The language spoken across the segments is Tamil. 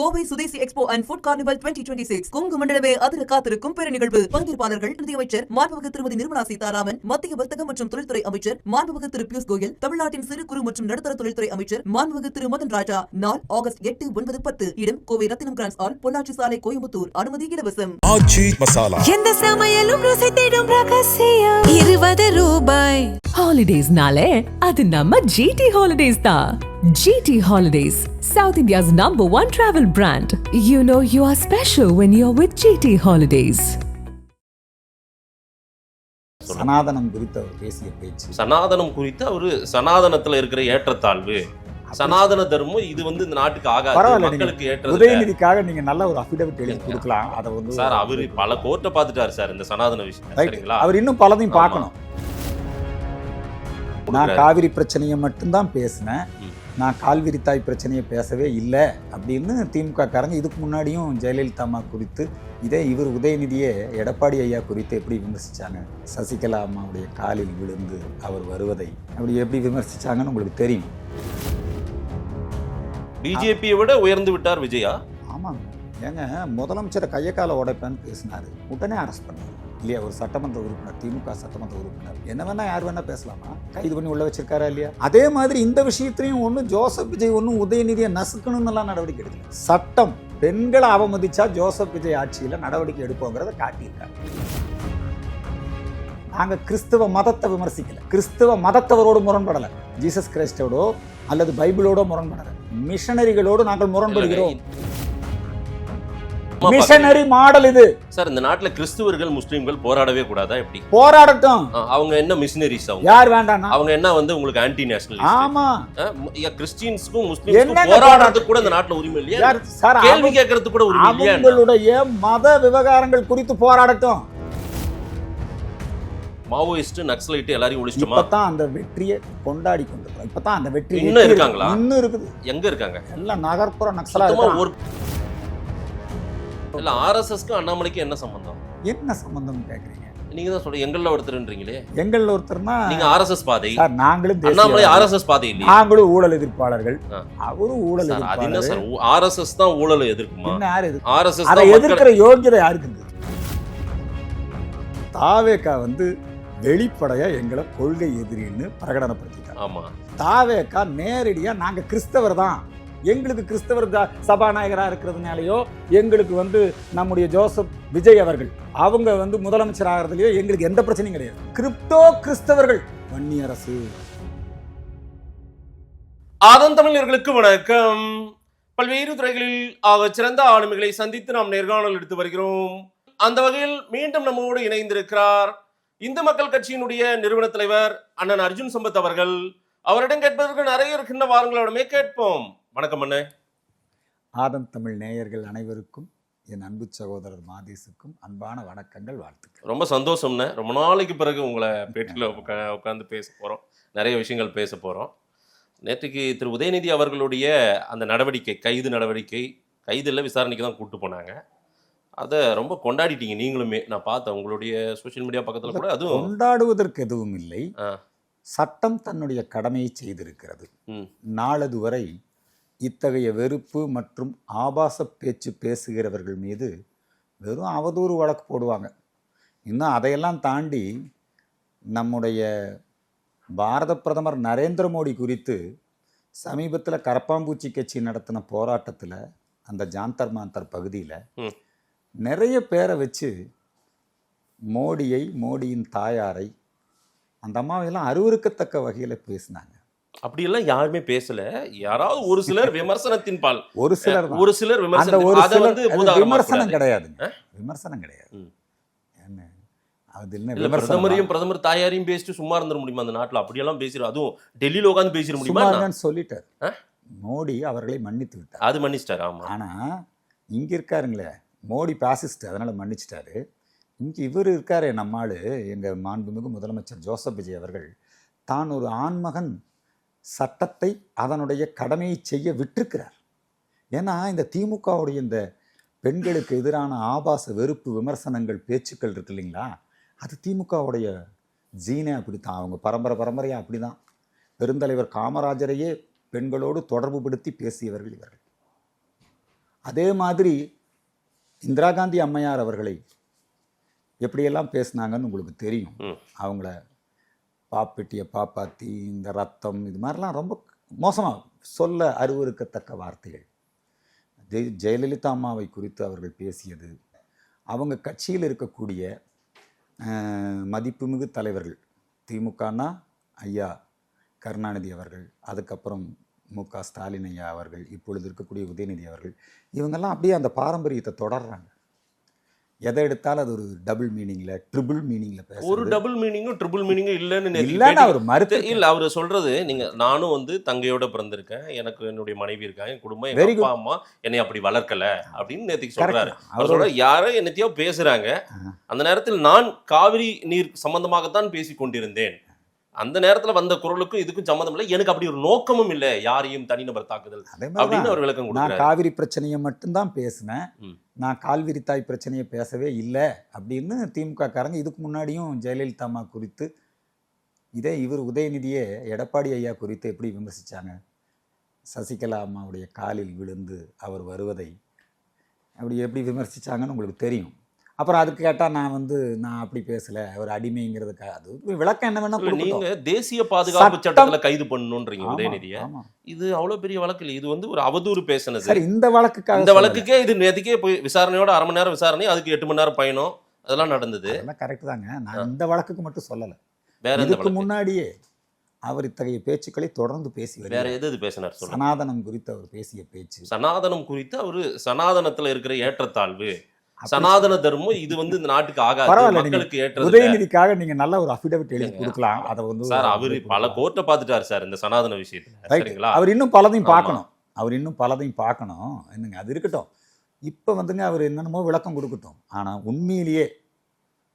Kovai Swadeshi expo and food carnival 2026 Kongu மண்டலமே அதிர காத்திருக்கும் பெரு நிகழ்வு. பங்கேற்பாளர்கள் நிதியமைச்சர் மாண்புமிகு திருமதி நிர்மலா சீதாராமன், மத்திய வர்த்தக மற்றும் தொழில்துறை அமைச்சர் மாண்புமிகு திரு பியூஷ் கோயல், தமிழ்நாட்டின் சிறு குறு மற்றும் நடுத்தர தொழில்துறை அமைச்சர் மாண்புமிகு திரு மதன் ராஜா. நாள் ஆகஸ்ட் 8, 9, 10. இடம் கோவை ரத்தினம் கிரான்ஸ் ஹால், பொள்ளாச்சி சாலை, கோயம்புத்தூர். அனுமதி இலவசம். ஆச்சி மசாலா எந்த சமையலும் ருசி தேடும் ரகசியம் 20 ரூபாய். ஹாலிடேஸ்னாலே அது நம்ம GT ஹாலிடேஸ் தான். GT Holidays, South India's #1 travel brand. You know you are special when you're with GT Holidays. சனாதனம் குறித்த அவர் பேசிய பேச்சு, சனாதனம் குறித்து அவரு சனாதனத்துல இருக்கிற ஏற்றத்தாழ்வு, சனாதன தர்மம் இது இந்த நாட்டுக்கு ஆகாது, மக்களுக்கு ஏற்றது. உதயநிதிக்காக நீங்க நல்ல ஒரு அஃபிடவிட் எழுதி கொடுக்கலாம். அதை சார் அவரு பல கோர்ட்டை பார்த்துட்டாரு சார் இந்த சனாதன விஷயம். சரிங்களா, அவர் இன்னும் பலதையும் பார்க்கணும். நான் காவிரி பிரச்சனையை மட்டும்தான் பேசினேன், நான் கால்விரி தாய் பிரச்சனையை பேசவே இல்லை அப்படின்னு திமுக காரங்க இதுக்கு முன்னாடியும் ஜெயலலிதா அம்மா குறித்து இவர் உதயநிதியே எடப்பாடி ஐயா குறித்து எப்படி விமர்சிச்சாங்க, சசிகலா அம்மாவுடைய காலில் விழுந்து அவர் வருவதை அப்படி எப்படி விமர்சிச்சாங்கன்னு உங்களுக்கு தெரியும். பிஜேபியை விட உயர்ந்து விட்டார் விஜயா. ஆமாங்க, ஏங்க முதலமைச்சரை கையக்கால உடைப்பேன்னு பேசினாரு, உடனே அரெஸ்ட் பண்ணாரு இல்லையா? ஒரு சட்டமன்ற உறுப்பினர், திமுக சட்டமன்ற உறுப்பினர், என்ன வேணா யார் வேணா பேசலாமா? கைது பண்ணி உள்ள வச்சிருக்காரா இல்லையா? அதே மாதிரி இந்த விஷயத்திலையும் ஒன்றும் ஜோசப் விஜய் ஒன்றும் உதயநிதியை நசுக்கணும்னு எல்லாம் நடவடிக்கை எடுக்கல. சட்டம் பெண்களை அவமதிச்சா ஜோசப் விஜய் ஆட்சியில நடவடிக்கை எடுப்போங்கிறத காட்டியிருக்காங்க. நாங்க கிறிஸ்தவ மதத்தை விமர்சிக்கல, கிறிஸ்தவ மதத்தவரோடு முரண்படலை, ஜீசஸ் கிரைஸ்டோடோ அல்லது பைபிளோட முரண்படலை, மிஷனரிகளோடு நாங்கள் முரண்படுகிறோம். மிஷனரி மாடல் இது சார். இந்த நாட்டுல கிறிஸ்துவர்கள் முஸ்லிம்கள் போராடவே கூடாதா? எப்படி போராடட்டும்? அவங்க என்ன மிஷனரிஸ்? அவங்க யார் வேண்டாம்? அவங்க என்ன உங்களுக்கு ஆன்டி நேஷனல்? ஆமா, கிறிஸ்டியன்ஸ்க்கும் முஸ்லிம்ஸ்க்கும் போராடுறதுக்கு கூட இந்த நாட்டுல உரிமை இல்லையா? கேள்வி கேட்கறதுக்கு கூட உரிமை இல்லையா? அவங்களுடைய மத விவகாரங்கள் குறித்து போராடட்டும். மாவோயிஸ்ட், நக்சலைட் எல்லாரையும் ஒழிச்சிட்டோமா? இப்பதான் அந்த வெற்றியை கொண்டாடி கொண்டிருக்கோம். இப்பதான் அந்த வெற்றி இன்னும் இருக்காங்களா? இன்னும் இருக்குது. எங்க இருக்காங்க? எல்லாம் நகர்ப்புற நக்சலா. இல்ல ஆர்எஸ்எஸ்க்கு அண்ணாமலைக்கு என்ன சம்பந்தம்? என்ன சம்பந்தம் கேக்குறீங்க? நீங்க தான் சொல்றீங்க எங்கள்ல ஒருத்தர்ன்றீங்களே. எங்கள்ல ஒருத்தர்னா நீங்க ஆர்எஸ்எஸ் பாதை. சார் நாங்களும் அண்ணாமலை ஆர்எஸ்எஸ் பாதை இல்ல. நாங்களும் ஊழல் எதிர்ப்பாளர்கள். அவரும் ஊழல் எதிர்ப்பாளர். அது என்ன சார், ஆர்எஸ்எஸ் தான் ஊழல் எதிர்க்குமா? என்ன யார் எதிர்க்கு? ஆர்எஸ்எஸ் அதை எதிர்க்கிற யோகியதை யாருக்கு இருக்கு? தாவேகா வெளிப்படையா எங்களை கொள்கை எதிரின்னு பிரகடனப்படுத்திட்டாங்க. ஆமா, தாவேகா நேரடியா நாங்க கிறிஸ்தவர் தான், எங்களுக்கு கிறிஸ்தவர் சபாநாயகராக இருக்கிறதுனாலயோ எங்களுக்கு நம்முடைய ஜோசப் விஜய் அவர்கள் அவங்க முதலமைச்சர் ஆகிறதுலையோ எங்களுக்கு எந்த பிரச்சனையும் கிடையாது. கிரிப்டோ கிறிஸ்தவர்கள் வன்னி அரசு. ஆதன் தமிழர்களுக்கு வணக்கம். பல்வேறு துறைகளில் ஆக சிறந்த ஆளுமைகளை சந்தித்து நாம் நேர்காணல் எடுத்து வருகிறோம். அந்த வகையில் மீண்டும் நம்மோடு இணைந்திருக்கிறார் இந்து மக்கள் கட்சியினுடைய நிறுவன தலைவர் அண்ணன் அர்ஜுன் சம்பத் அவர்கள். அவரிடம் கேட்பதற்கு நிறைய இருக்கின்ற வாரங்களோடமே கேட்போம். வணக்கம் அண்ணே. ஆதம் தமிழ் நேயர்கள் அனைவருக்கும் என் அன்பு சகோதரர் மாதேசுக்கும் அன்பான வணக்கங்கள், வாழ்த்துக்கள். ரொம்ப சந்தோஷம்ண்ணே. ரொம்ப நாளைக்கு பிறகு உங்களை பேட்டியில் உட்காந்து பேச போகிறோம், நிறைய விஷயங்கள் பேச போகிறோம். நேற்றுக்கு திரு உதயநிதி அவர்களுடைய அந்த நடவடிக்கை, கைது நடவடிக்கை, கைதில் விசாரணைக்கு தான் கூப்பிட்டு போனாங்க. அதை ரொம்ப கொண்டாடிட்டீங்க நீங்களுமே, நான் பார்த்தேன் உங்களுடைய சோஷியல் மீடியா பக்கத்தில் கூட. அதுவும் கொண்டாடுவதற்கு எதுவும் இல்லை, சட்டம் தன்னுடைய கடமையை செய்திருக்கிறது. நாளது வரை இத்தகைய வெறுப்பு மற்றும் ஆபாச பேச்சு பேசுகிறவர்கள் மீது வெறும் அவதூறு வழக்கு போடுவாங்க. இன்னும் அதையெல்லாம் தாண்டி நம்முடைய பாரத பிரதமர் நரேந்திர மோடி குறித்து சமீபத்தில் கரப்பாம்பூச்சி கட்சி நடத்தின போராட்டத்தில் அந்த ஜாந்தர் மாந்தர் பகுதியில் நிறைய பேரை வச்சு மோடியை, மோடியின் தாயாரை, அந்த அம்மாவையெல்லாம் அருவருக்கத்தக்க வகையில் பேசினாங்க. அப்படியெல்லாம் யாருமே பேசல. யாராவது ஒரு சிலர் விமர்சனத்தின் பால், ஒரு சிலர் விமர்சனம் கிடையாதுங்க, விமர்சனம் கிடையாது. பிரதமரையும் பிரதமர் தாயாரையும் பேசிட்டு சும்மா இருந்துட முடியுமா அந்த நாட்டில்? அப்படியெல்லாம் பேசிடும், அதுவும் டெல்லியில் உட்காந்து பேசிட முடியுமா? சொல்லிட்டார் மோடி, அவர்களை மன்னித்து விட்டார். அது மன்னிச்சிட்டாரு. ஆமா, ஆனா இங்க இருக்காருங்களே மோடி பாசிஸ்ட், அதனால மன்னிச்சிட்டாரு. இங்கே இவர் இருக்காரு நம்மாள், எங்கள் மாண்புமிகு முதலமைச்சர் ஜோசப் விஜய் அவர்கள் தான் ஒரு ஆண்மகன் சட்டத்தை அதனுடைய கடமையை செய்ய விட்டிருக்கிறார். ஏன்னா இந்த திமுகவுடைய இந்த பெண்களுக்கு எதிரான ஆபாச வெறுப்பு விமர்சனங்கள் பேச்சுக்கள் இருக்கு இல்லைங்களா, அது திமுகவுடைய ஜீனே அப்படித்தான். அவங்க பரம்பரையாக அப்படி தான். பெருந்தலைவர் காமராஜரையே பெண்களோடு தொடர்பு படுத்தி பேசியவர்கள் இவர்கள். அதே மாதிரி இந்திரா காந்தி அம்மையார் அவர்களை எப்படியெல்லாம் பேசுனாங்கன்னு உங்களுக்கு தெரியும். அவங்கள பாப்பெட்டியை பாப்பாத்தி, இந்த ரத்தம், இது மாதிரிலாம் ரொம்ப மோசமாக சொல்ல அருவருக்கத்தக்க வார்த்தைகள். ஜெயலலிதா அம்மாவை குறித்து அவர்கள் பேசியது, அவங்க கட்சியில் இருக்கக்கூடிய மதிப்புமிகு தலைவர்கள், திமுகனா ஐயா கருணாநிதி அவர்கள், அதுக்கப்புறம் மு.க. ஸ்டாலின் ஐயா அவர்கள், இப்பொழுது இருக்கக்கூடிய உதயநிதி அவர்கள், இவங்கெல்லாம் அப்படியே அந்த பாரம்பரியத்தை தொடர்றாங்க. எதை எடுத்தாலும் அது ஒரு டபுள் மீனிங்ல, ட்ரிபிள் மீனிங்ல பேச. ஒரு டபுள் மீனிங்கும் ட்ரிபிள் மீனிங்கும் இல்லைன்னு அவர் மறுத்து இல்ல. அவர் சொல்றது, நீங்க நானும் வந்து தங்கையோட பிறந்திருக்கேன், எனக்கு என்னுடைய மனைவி இருக்காங்க, என் குடும்பம், எங்க அப்பா அம்மா என்னை அப்படி வளர்க்கல அப்படின்னு நேற்றுக்கு சொல்றாரு. அவர் சொல்ற யாரோ என்னத்தையோ பேசுறாங்க, அந்த நேரத்தில் நான் காவிரி நீர் சம்பந்தமாகத்தான் பேசி கொண்டிருந்தேன், அந்த நேரத்துல வந்த குரலுக்கும் இதுக்கும் சம்மந்தம் இல்லை, எனக்கு அப்படி ஒரு நோக்கமும் இல்லை யாரையும் தனிநபர் தாக்குதல் அப்படின்னு அவர் விளக்கம் கொடுத்தார். நான் காவிரி பிரச்சனையை மட்டும்தான் பேசினேன், நான் கால்விரி தாய் பிரச்சனையை பேசவே இல்லை அப்படின்னு திமுக காரங்க இதுக்கு முன்னாடியும் ஜெயலலிதா அம்மா குறித்து, இதே இவர் உதயநிதியே எடப்பாடி ஐயா குறித்து எப்படி விமர்சித்தாங்க. சசிகலா அம்மாவுடைய காலில் விழுந்து அவர் வருவதை அப்படி எப்படி விமர்சித்தாங்கன்னு உங்களுக்கு தெரியும். அப்புறம் அதுக்கு கேட்டால் நான் அப்படி பேசலை, அவர் அடிமைங்கிறதுக்காக. அது விளக்கம் என்ன வேணா. நீங்க தேசிய பாதுகாப்பு சட்டத்துல கைது பண்ணணும்ன்றீங்க உதயநிதியை. இது அவ்வளவு பெரிய வழக்கு இல்லை, இது வந்து ஒரு அவதூறு பேசினது. சரி, இந்த வழக்குக்கே இது நேற்றுக்கே போய் விசாரணையோட 1/2 மணி நேரம் விசாரணை, அதுக்கு 8 மணி நேரம் பயணம், அதெல்லாம் நடந்தது. அதெல்லாம் கரெக்ட் தாங்க. நான் இந்த வழக்குக்கு மட்டும் சொல்லலை, வேற இதுக்கு முன்னாடியே அவர் இத்தகைய பேச்சுக்களை தொடர்ந்து பேசி வேற எது பேசினார்? சனாதனம் குறித்து அவர் பேசிய பேச்சு, சனாதனம் குறித்து அவர் சனாதனத்துல இருக்கிற ஏற்றத்தாழ்வு, சனாதன தர்மம் இது வந்து இந்த நாட்டுக்கு ஆகாது, மக்களுக்கு ஏற்றது. உதயநிதிக்காக நீங்க நல்ல ஒரு அஃபிடவிட் எழுதி கொடுக்கலாம். அதை வந்து சார் அவரு பல கோர்ட்டை பார்த்துட்டாரு சார் இந்த சனாதன விஷயத்துல. சரிங்களா? அவர் இன்னும் பலதையும் பார்க்கணும். என்னங்க அது இருக்கட்டும். இப்போ வந்துங்க அவர் என்னென்னமோ விளக்கம் கொடுக்கட்டும். ஆனா உண்மையிலேயே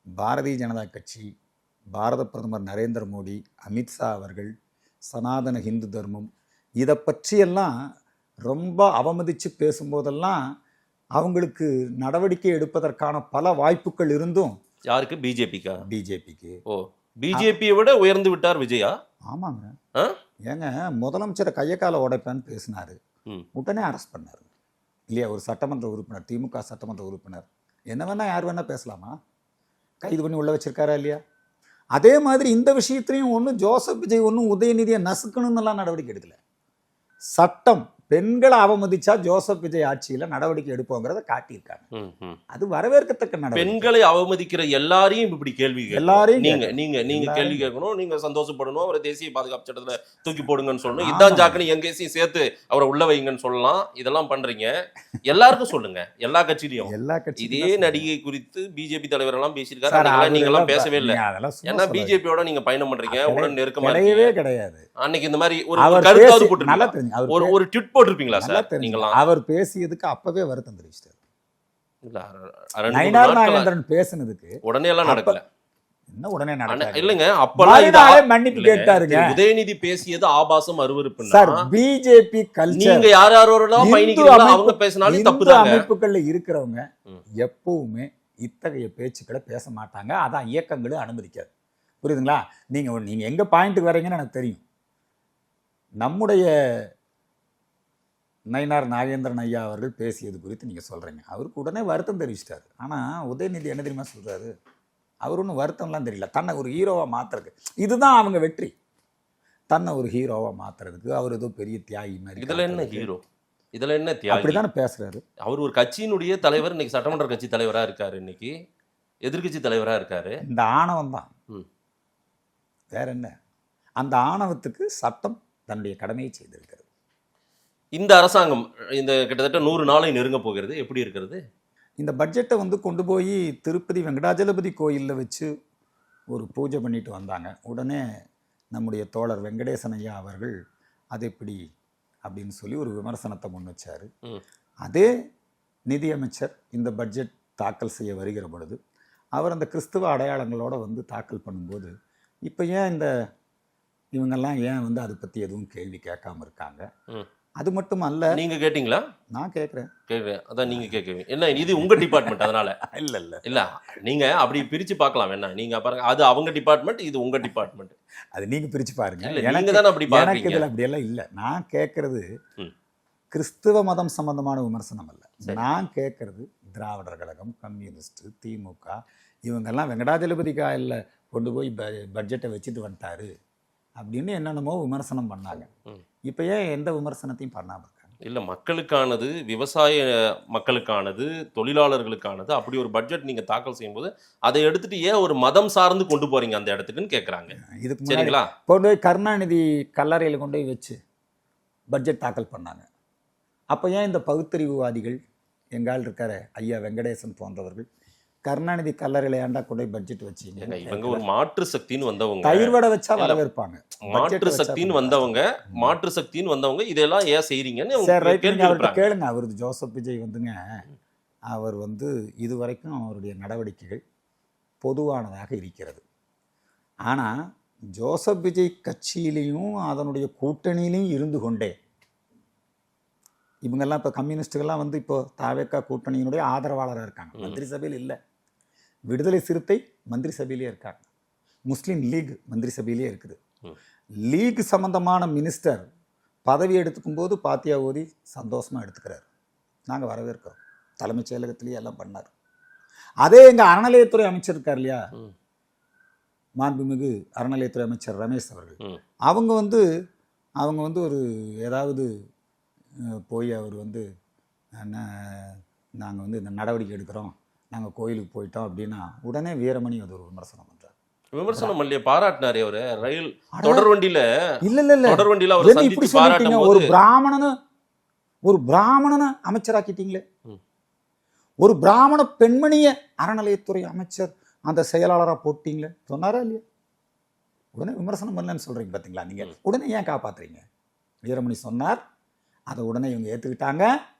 பாரதிய ஜனதா கட்சி, பாரத பிரதமர் நரேந்திர மோடி, அமித்ஷா அவர்கள் சனாதன ஹிந்து தர்மம் இதை பற்றியெல்லாம் ரொம்ப அவமதித்து பேசும்போதெல்லாம் அவங்களுக்கு நடவடிக்கை எடுப்பதற்கான பல வாய்ப்புகள் இருந்தும். யாருக்கு? பிஜேபிக்கா? பிஜேபிக்கு. ஓ, பிஜேபியை விட உயர்ந்து விட்டார் விஜயா? ஆமாங்க. ஏங்க, முதலமைச்சரை கையை காலை உடைப்பேன்னு பேசினாரு, உடனே அரெஸ்ட் பண்ணாரு இல்லையா? ஒரு சட்டமன்ற உறுப்பினர், திமுக சட்டமன்ற உறுப்பினர், என்ன வேணா யார் வேணா பேசலாமா? கைது பண்ணி உள்ள வச்சிருக்காரா இல்லையா? அதே மாதிரி இந்த விஷயத்திலையும் ஒன்றும் ஜோசப் விஜய் ஒன்றும் உதயநிதியை நசுக்கணும்னு எல்லாம் நடவடிக்கை எடுக்கல. சட்டம் பெண்களை அவமதிச்சா ஜோசப் விஜய் ஆட்சியில நடவடிக்கை எடுப்போங்கிறத காட்டியிருக்காங்க. அது வரவேற்கத்தக்க நடவடிக்கை. பெண்களை அவமதிக்கிற எல்லாரையும் இப்படி கேள்வி, எல்லாரையும் நீங்க கேள்வி கேட்கணும், நீங்க சந்தோஷப்படணும், அவரை தேசிய பாதுகாப்பு சட்டத்துல தூக்கி போடுங்கன்னு சொல்லணும், இதான் ஜாக்குன்னு எங்கேயும் சேர்த்து அவரை உள்ள வைங்கன்னு சொல்லலாம். இதெல்லாம் பண்றீங்க, எல்லாருக்கும் சொல்லுங்க, எல்லா கட்சியிலையும். இதே நடிகை குறித்து பிஜேபி தலைவர் எல்லாம் பேசியிருக்காரு, நீங்க எல்லாம் பேசவே இல்லை. ஏன்னா பிஜேபியோட நீங்க பயணம் பண்றீங்க, உடன் நெருக்கமா கிடையாது. அன்னைக்கு இந்த மாதிரி ஒரு கருத்தாவது போட்டு ஒரு ட்விட் போட்டிருப்பீங்களா சார்? அவர் பேசியதுக்கு அப்பவே வருத்தம் தெரிவிச்சிட்டாரு. நயினார் நாகேந்திரன் பேசினதுக்கு உடனே எல்லாம் நடக்கல. என்ன உடனே நடக்கல இல்லங்க, அப்பலாம் மன்னிப்பு கேட்டாருங்க. உதயநிதி பேசியது ஆபாசம் அருவருப்பு சார். பிஜேபி கல்ச்சர், நீங்க யாரோட பயணிக்கிறீங்களோ அவங்க பேசினாலும் தப்பு தான். அமைப்புகள்ல இருக்கிறவங்க எப்பவுமே இத்தகைய பேச்சுக்களை பேச மாட்டாங்க. அதான் இயக்கங்களும் அனுமதிக்காது. புரியுதுங்களா? நீங்க எங்க பாயிண்ட்டுக்கு வரீங்கன்னு எனக்கு தெரியும். நம்முடைய நயினார் நாகேந்திரன் ஐயா அவர்கள் பேசியது குறித்து நீங்கள் சொல்கிறீங்க, அவருக்கு உடனே வருத்தம் தெரிவிச்சிட்டாரு. ஆனால் உதயநிதி என்ன தெரியுமா சொல்கிறாரு? அவர் ஒன்றும் வருத்தம்லாம் தெரியல, தன்னை ஒரு ஹீரோவாக மாற்றுறதுக்கு. இதுதான் அவங்க வெற்றி, தன்னை ஒரு ஹீரோவாக மாற்றுறதுக்கு. அவர் ஏதோ பெரிய தியாகி மாதிரி. இதில் என்ன ஹீரோ, இதில் என்ன தியாகி? அப்படி தானே பேசுகிறாரு. அவர் ஒரு கட்சியினுடைய தலைவர், இன்னைக்கு சட்டமன்ற கட்சி தலைவராக இருக்காரு, இன்னைக்கு எதிர்கட்சி தலைவராக இருக்காரு. இந்த ஆணவம் தான், வேற என்ன? அந்த ஆணவத்துக்கு சட்டம் தன்னுடைய கடமையை செய்திருக்கிறது. இந்த அரசாங்கம் இந்த கிட்டத்தட்ட 100 நாளை நெருங்க போகிறது, எப்படி இருக்கிறது? இந்த பட்ஜெட்டை திருப்பதி வெங்கடாஜலபதி கோயிலில் வச்சு ஒரு பூஜை பண்ணிட்டு வந்தாங்க. உடனே நம்முடைய தோழர் வெங்கடேசன் ஐயா அவர்கள் அது எப்படி அப்படின்னு சொல்லி ஒரு விமர்சனத்தை முன் வச்சார். அதே நிதியமைச்சர் இந்த பட்ஜெட் தாக்கல் செய்ய வருகிற பொழுது அவர் அந்த கிறிஸ்துவ அடையாளங்களோடு தாக்கல் பண்ணும்போது, இப்போ ஏன் இவங்கெல்லாம் ஏன் அதை பற்றி எதுவும் கேள்வி கேட்காம இருக்காங்க? அது மட்டும் அல்ல. நீங்க கேட்டீங்களா? நான் கேட்குறேன். அதான் நீங்க கேட்குவீங்க. என்ன இது உங்க டிபார்ட்மெண்ட், அதனால இல்ல நீங்க அப்படி பிரிச்சு பார்க்கலாம். வேணா நீங்க பாருங்க, அது அவங்க டிபார்ட்மெண்ட், இது உங்க டிபார்ட்மெண்ட். அது நீங்க பிரிச்சு பாருங்க. நீங்க தானே அப்படி பாக்குறீங்க. அப்படி எல்லாம் இல்ல. நான் கேட்கறது கிறிஸ்துவ மதம் சம்பந்தமான விமர்சனம் அல்ல. நான் கேட்கறது திராவிடர் கழகம், கம்யூனிஸ்ட், திமுக இவங்கெல்லாம் வெங்கடாஜலபதி காயில் கொண்டு போய் பட்ஜெட்டை வச்சுட்டு வந்துட்டாரு அப்படின்னு என்னென்னமோ விமர்சனம் பண்ணாங்க. இப்போ ஏன் எந்த விமர்சனத்தையும் பண்ணாமல் இருக்காங்க? இல்லை, மக்களுக்கானது, விவசாய மக்களுக்கானது, தொழிலாளர்களுக்கானது, அப்படி ஒரு பட்ஜெட் நீங்கள் தாக்கல் செய்யும்போது அதை எடுத்துட்டு ஏன் ஒரு மதம் சார்ந்து கொண்டு போறீங்க அந்த இடத்துக்குன்னு கேட்குறாங்க. இதுக்கு முன்னாடி சரிங்களா? கொண்டு போய் கருணாநிதி கல்லறையில் கொண்டு போய் வச்சு பட்ஜெட் தாக்கல் பண்ணாங்க. அப்போ ஏன் இந்த பகுத்தறிவுவாதிகள் எங்கால் இருக்கிற ஐயா வெங்கடேசன் போன்றவர்கள் கருணாநிதி கல்லறையில் ஏன்டா கொண்டு போய் பட்ஜெட் வச்சீங்க? இவங்க ஒரு மாற்று சக்தின்னு வந்தவங்க, தயிர் வடை வச்சா வரவேற்பாங்க. மாற்று சக்தின்னு வந்தவங்க இதெல்லாம் ஏன் செய்றீங்கன்னு சரி, ரைட், கேள்வி நீங்க அவர்கிட்ட எழுப்புறாங்க. கேளுங்க. அவரது ஜோசப் விஜய் வந்துங்க, அவர் வந்து இதுவரைக்கும் அவருடைய நடவடிக்கைகள் பொதுவானதாக இருக்கிறது. ஆனால் ஜோசப் விஜய் கட்சியிலையும் அதனுடைய கூட்டணியிலையும் இருந்து கொண்டே இவங்கெல்லாம் இப்போ கம்யூனிஸ்டுகள்லாம் வந்து இப்போ தாவேக்கா கூட்டணியினுடைய ஆதரவாளராக இருக்காங்க. மந்திரி சபையில் இல்லை. விடுதலை சிறுத்தை மந்திரி சபையிலே இருக்காங்க. முஸ்லீம் லீக் மந்திரி சபையிலே இருக்குது. லீக் சம்பந்தமான மினிஸ்டர் பதவி எடுத்துக்கும் போது பாத்தியா ஓதி சந்தோஷமாக எடுத்துக்கிறார். நாங்கள் வரவேற்கிறோம். தலைமைச் செயலகத்திலேயே எல்லாம் பண்ணார். அதே எங்கள் அறநிலையத்துறை அமைச்சர் இருக்கார் இல்லையா, மாண்புமிகு அறநிலையத்துறை அமைச்சர் ரமேஷ் அவர்கள், அவங்க வந்து ஒரு ஏதாவது போய் அவர் வந்து நாங்கள் வந்து இந்த நடவடிக்கை எடுக்கிறோம், நாங்கள் கோயிலுக்கு போயிட்டோம் அப்படின்னா உடனே வீரமணி அது ஒரு விமர்சனம் பண்றார். விமர்சனம் இல்லையே, பாராட்டினாரு அவரு. ரயில் தொடர் வண்டியில இல்ல தொடர் வண்டியில அவர் சந்தித்து பாராட்டும் போது ஒரு பிராமணனை அமைச்சராக்கிட்டீங்களே, ஒரு பிராமண பெண்மணியை அறநிலையத்துறை அமைச்சர் அந்த செயலாளராக போட்டீங்களே, சொன்னாரா இல்லையா? உடனே விமர்சனம் பண்ணலன்னு சொல்றீங்க பார்த்தீங்களா? நீங்க உடனே ஏன் காப்பாத்துறீங்க? வீரமணி சொன்னார், அதை உடனே இவங்க ஏற்றுக்கிட்டாங்க.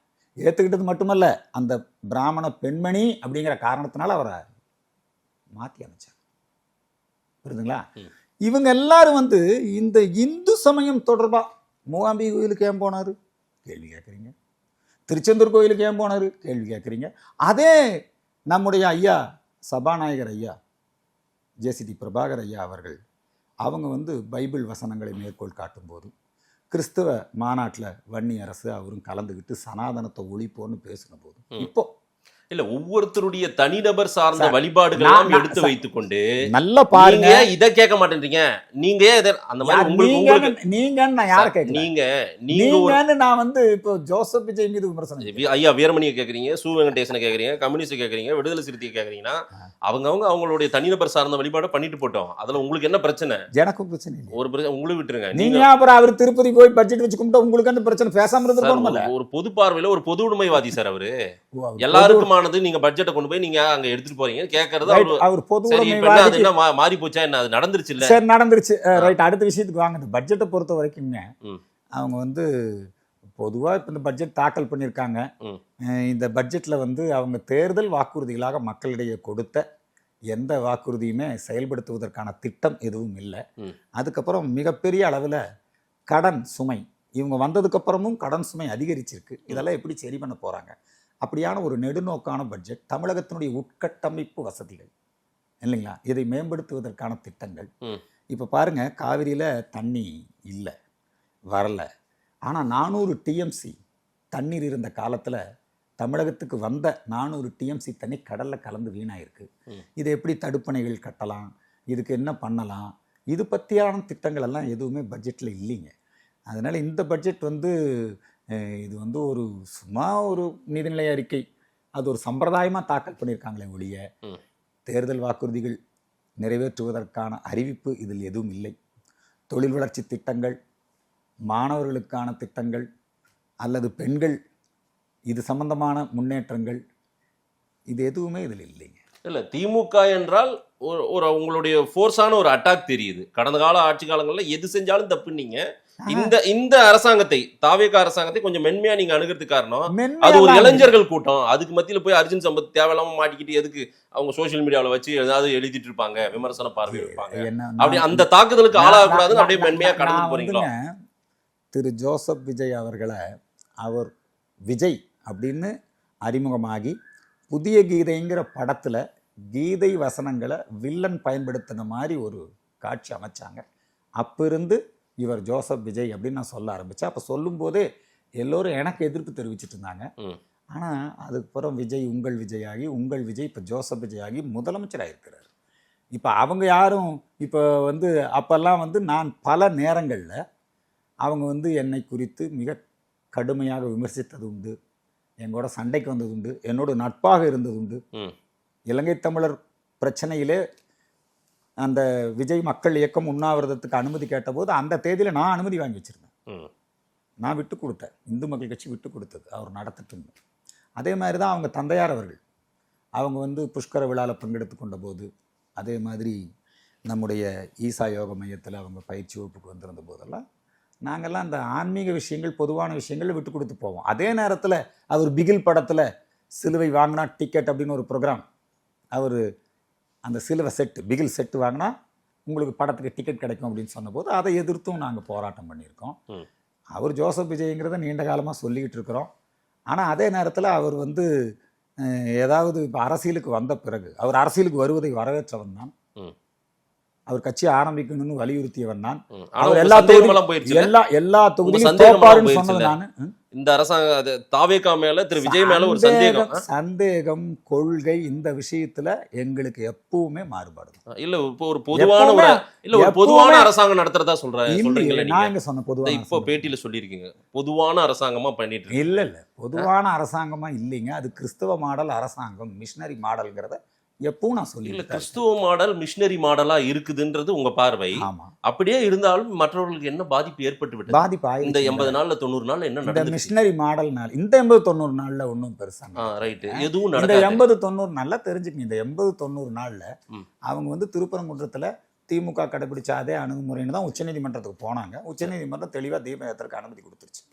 ஏற்றுக்கிட்டது மட்டுமல்ல, அந்த பிராமண பெண்மணி அப்படிங்கிற காரணத்தினால அவரை மாற்றி அமைச்சாங்க. புரியுதுங்களா? இவங்க எல்லாரும் வந்து இந்த இந்து சமயம் தொடர்பாக மூகாம்பிகை கோயிலுக்கு ஏன் போனார் கேள்வி கேட்குறீங்க. திருச்செந்தூர் கோயிலுக்கு ஏன் போனார் கேள்வி கேட்குறீங்க. அதே நம்முடைய ஐயா சபாநாயகர் ஐயா ஜேசிடி பிரபாகர் ஐயா அவர்கள் அவங்க வந்து பைபிள் வசனங்களை மேற்கோள் காட்டும்போது கிறிஸ்தவ மாநாட்டில் வன்னி அரசு அவரும் கலந்துக்கிட்டு சனாதனத்தை ஒழிப்போன்னு பேசின போது இப்போ இல்ல ஒவ்வொருத்தருடைய தனிநபர் சார்ந்த வழிபாடுகள் எடுத்து வைத்துக்கொண்டு நல்ல பாருங்க, இத கேட்க மாட்டேன்றீங்க. நீங்க அந்த மாதிரி உங்களுக்கு நீங்கன்னு நான் யாரை கேட்கல. நீங்க நான் வந்து இப்போ ஜோசப் விஜய் மீது விமர்சனம், ஐயா வீரமணியை கேக்குறீங்க, சு வெங்கடேசனை கேக்குறீங்க, கம்யூனிஸ்ட் கேக்குறீங்க, விடுதலை சிறுத்தையை கேக்குறீங்கன்னா அவங்களுடைய தனிநபர் சார்ந்த வழிபாடு பண்ணிட்டு போட்டோம். அதுல உங்களுக்கு என்ன பிரச்சனை? எனக்கும் பிரச்சனை இல்லை. ஒரு பிரச்சனை உங்களுக்கு விட்டுருங்க. நீங்க அப்புறம் அவர் திருப்பதி போய் பட்ஜெட் வச்சு கும்பிட்டா உங்களுக்கு அந்த பிரச்சனை பேசாம இருந்திருக்கணும்ல. ஒரு பொது பார்வையில ஒரு பொது உடைமைவாதி சார் அவரு. எல்லாருக்கும் நீங்க பட்ஜெட்டை கொண்டு போய் நீங்க அங்க எடுத்துட்டு போறீங்க கேக்குறது அவர் பொது உடைமைவாதி. என்ன மாறி போச்சா என்ன? அது நடந்துருச்சு இல்ல? சரி, நடந்துருச்சு. ரைட், அடுத்த விஷயத்துக்கு வாங்க. இந்த பட்ஜெட்டை பொறுத்த வரைக்கும்ங்க அவங்க வந்து பொதுவா இப்ப இந்த பட்ஜெட் தாக்கல் பண்ணியிருக்காங்க. இந்த பட்ஜெட்ல வந்து அவங்க தேர்தல் வாக்குறுதிகளாக மக்களிடையே கொடுத்த எந்த வாக்குறுதியுமே செயல்படுத்துவதற்கான திட்டம் எதுவும் இல்லை. அதுக்கப்புறம் மிகப்பெரிய அளவில் கடன் சுமை இவங்க வந்ததுக்கு அப்புறமும் கடன் சுமை அதிகரிச்சிருக்கு. இதெல்லாம் எப்படி சரி பண்ண போறாங்க? அப்படியான ஒரு நெடுநோக்கான பட்ஜெட், தமிழகத்தினுடைய உட்கட்டமைப்பு வசதிகள் இல்லைங்களா, இதை மேம்படுத்துவதற்கான திட்டங்கள். இப்போ பாருங்க, காவிரியில் தண்ணி இல்லை, வரல. ஆனால் 400 டிஎம்சி தண்ணீர் இருந்த காலத்தில் தமிழகத்துக்கு வந்த 400 டிஎம்சி தண்ணி கடலில் கலந்து வீணாயிருக்கு. இதை எப்படி தடுப்பணைகள் கட்டலாம், இதுக்கு என்ன பண்ணலாம், இது பற்றியான திட்டங்கள் எல்லாம் எதுவுமே பட்ஜெட்டில் இல்லைங்க. அதனால் இந்த பட்ஜெட் வந்து இது வந்து ஒரு சும்மா ஒரு நிதிநிலை அறிக்கை, அது ஒரு சம்பிரதாயமாக தாக்கல் பண்ணியிருக்காங்களே ஒழிய தேர்தல் வாக்குறுதிகள் நிறைவேற்றுவதற்கான அறிவிப்பு இதில் எதுவும் இல்லை. தொழில் வளர்ச்சி திட்டங்கள், மாணவர்களுக்கான திட்டங்கள் அல்லது பெண்கள் இது சம்பந்தமான முன்னேற்றங்கள், இது எதுவுமே இதில் இல்லைங்க. இல்லை, திமுக என்றால் ஒரு உங்களுடைய ஃபோர்ஸான ஒரு அட்டாக் தெரியுது. கடந்த கால ஆட்சி காலங்களில் எது செஞ்சாலும் தப்புன்னீங்க. இந்த அரசாங்கத்தை, தாவேகா அரசாங்கத்தை கொஞ்சம் மென்மையா நீங்க அணுகிறதுக்கு காரணம் அது ஒரு இளைஞர்கள் கூட்டம். அதுக்கு மத்தியில போய் அர்ஜுன் சம்பத் தேவையில்லாம மாட்டிக்கிட்டு எதுக்கு அவங்க சோசியல் மீடியாவில் வச்சு ஏதாவது எழுதிட்டு இருப்பாங்க, விமர்சன பார்வை இருப்பாங்க. அப்படி அந்த தாக்குதலுக்கு ஆளாகக்கூடாதுன்னு அப்படியே மென்மையா கடந்து போறீங்களா? திரு ஜோசப் விஜய் அவர்களை அவர் விஜய் அப்படின்னு அறிமுகமாகி புதிய கீதைங்கிற படத்துல கீதை வசனங்களை வில்லன் பயன்படுத்தின மாதிரி ஒரு காட்சி அமைச்சாங்க. அப்ப இருந்து இவர் ஜோசப் விஜய் அப்படின்னு நான் சொல்ல ஆரம்பித்தேன். அப்போ சொல்லும்போதே எல்லோரும் எனக்கு எதிர்ப்பு தெரிவிச்சிட்டு இருந்தாங்க. ம். ஆனால் அதுக்கப்புறம் விஜய் உங்கள் விஜய் ஆகி, உங்கள் விஜய் இப்போ ஜோசப் விஜய் ஆகி முதலமைச்சராக இருக்கிறார். இப்போ அவங்க யாரும் இப்போ வந்து அப்போல்லாம் வந்து நான் பல நேரங்களில் அவங்க வந்து என்னை குறித்து மிக கடுமையாக விமர்சித்தது உண்டு, எங்களோட சண்டைக்கு வந்தது உண்டு, என்னோட நட்பாக இருந்தது உண்டு. ம். இலங்கை தமிழர் பிரச்சனையிலே அந்த விஜய் மக்கள் இயக்கம் உண்ணாவிரதத்துக்கு அனுமதி கேட்டபோது அந்த தேதியில் நான் அனுமதி வாங்கி வச்சுருந்தேன். ம். நான் விட்டு கொடுத்தேன். இந்து மக்கள் கட்சி விட்டு கொடுத்தது அவர் நடத்திட்டு. அதே மாதிரி தான் அவங்க தந்தையார் அவர்கள், அவங்க வந்து புஷ்கர விழாவில் பங்கெடுத்து கொண்ட போது, அதே மாதிரி நம்முடைய ஈசா யோக மையத்தில் அவங்க பயிற்சி வகுப்புக்கு வந்திருந்த போதெல்லாம் நாங்கள்லாம் அந்த ஆன்மீக விஷயங்கள், பொதுவான விஷயங்கள் விட்டு கொடுத்து போவோம். அதே நேரத்தில் அவர் பிகில் படத்தில் சிலுவை வாங்கினா டிக்கெட் அப்படின்னு ஒரு ப்ரோக்ராம், அவர் அந்த சிலுவை செட்டு பிகில் செட்டு வாங்கினா உங்களுக்கு படத்துக்கு டிக்கெட் கிடைக்கும் அப்படின்னு சொன்னபோது அதை எதிர்த்தும் நாங்கள் போராட்டம் பண்ணியிருக்கோம். அவர் ஜோசப் விஜய்ங்கிறத நீண்ட காலமாக சொல்லிக்கிட்டு இருக்கிறோம். ஆனால் அதே நேரத்தில் அவர் வந்து ஏதாவது இப்போ அரசியலுக்கு வந்த பிறகு அவர் அரசியலுக்கு வருவதை வரவேற்றவன் தான். அவர் கட்சி ஆரம்பிக்கணும்னு வலியுறுத்தியவன் நான். அவர் எல்லா தொகுதியும் தோப்பாருன்னு சொன்னது நான். இந்த அரசாங்க தாவேகா மேல திரு விஜய் மேல ஒரு சந்தேகம் கொள்கை இந்த விஷயத்துல எங்களுக்கு எப்பவுமே மாறுபாடு இல்ல. இப்போ ஒரு பொதுவான அரசாங்கம் நடத்துறதா சொல்றீங்க. நான் எங்க சொன்ன பொதுவான இப்போ பேட்டியில சொல்லியிருக்கீங்க பொதுவான அரசாங்கமா பண்ணிட்டு. இல்ல பொதுவான அரசாங்கமா இல்லைங்க, அது கிறிஸ்தவ மாடல் அரசாங்கம், மிஷனரி மாடல்ங்கிறத எப்பவும் நான் சொல்லி. கிறிஸ்துவ மாடல் மிஷனரி மாடலா இருக்குதுன்றது உங்க பார்வை. அப்படியே இருந்தாலும் மற்றவர்களுக்கு என்ன பாதிப்பு ஏற்பட்டு விட்டது? பாதிப்பு இந்த 80 நாள்ல 90 நாள்ல என்ன நடந்தது? மிஷனரி மாடல்னால இந்த 80-90 நாள்ல ஒன்றும் பெருசா ரைட் எதுவும் இந்த 80-90 நாள்ல தெரிஞ்சுக்கங்க. இந்த 80-90 நாள்ல அவங்க வந்து திருப்பரங்குன்றத்துல திமுக கடைபிடிச்ச அதே அணுகுமுறைன்னு தான் உச்சநீதிமன்றத்துக்கு போனாங்க. உச்சநீதிமன்றம் தெளிவா தீப யாத்திரைக்கு அனுமதி கொடுத்துருச்சு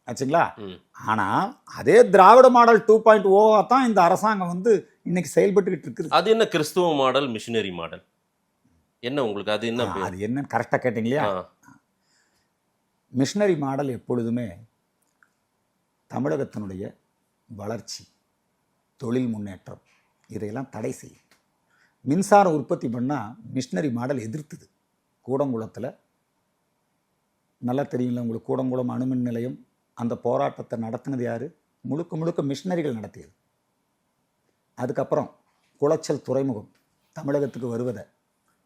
ஆச்சுங்களா. ஆனா அதே திராவிட மாடல் 2.0 தான் இந்த அரசாங்கம் வந்து இன்னைக்கு செயல்பட்டுக்கிட்டு இருக்குது. அது என்ன கிறிஸ்துவ மாடல் மிஷனரி மாடல் என்ன உங்களுக்கு? அது என்ன அது என்ன கரெக்டா கேட்டீங்க இல்லையா? மிஷனரி மாடல் எப்பொழுதுமே தமிழகத்தினுடைய வளர்ச்சி, தொழில் முன்னேற்றம் இதையெல்லாம் தடை செய்யும். மின்சார உற்பத்தி பண்ணால் மிஷனரி மாடல் எதிர்த்துது. கூடங்குளத்தில் நல்லா தெரியுங்களா உங்களுக்கு, கூடங்குளம் அணுமின் நிலையம் அந்த போராட்டத்தை நடத்தினது யார்? முழுக்க முழுக்க மிஷனரிகள் நடத்தியது. அதுக்கப்புறம் குளச்சல் துறைமுகம் தமிழகத்துக்கு வருவதை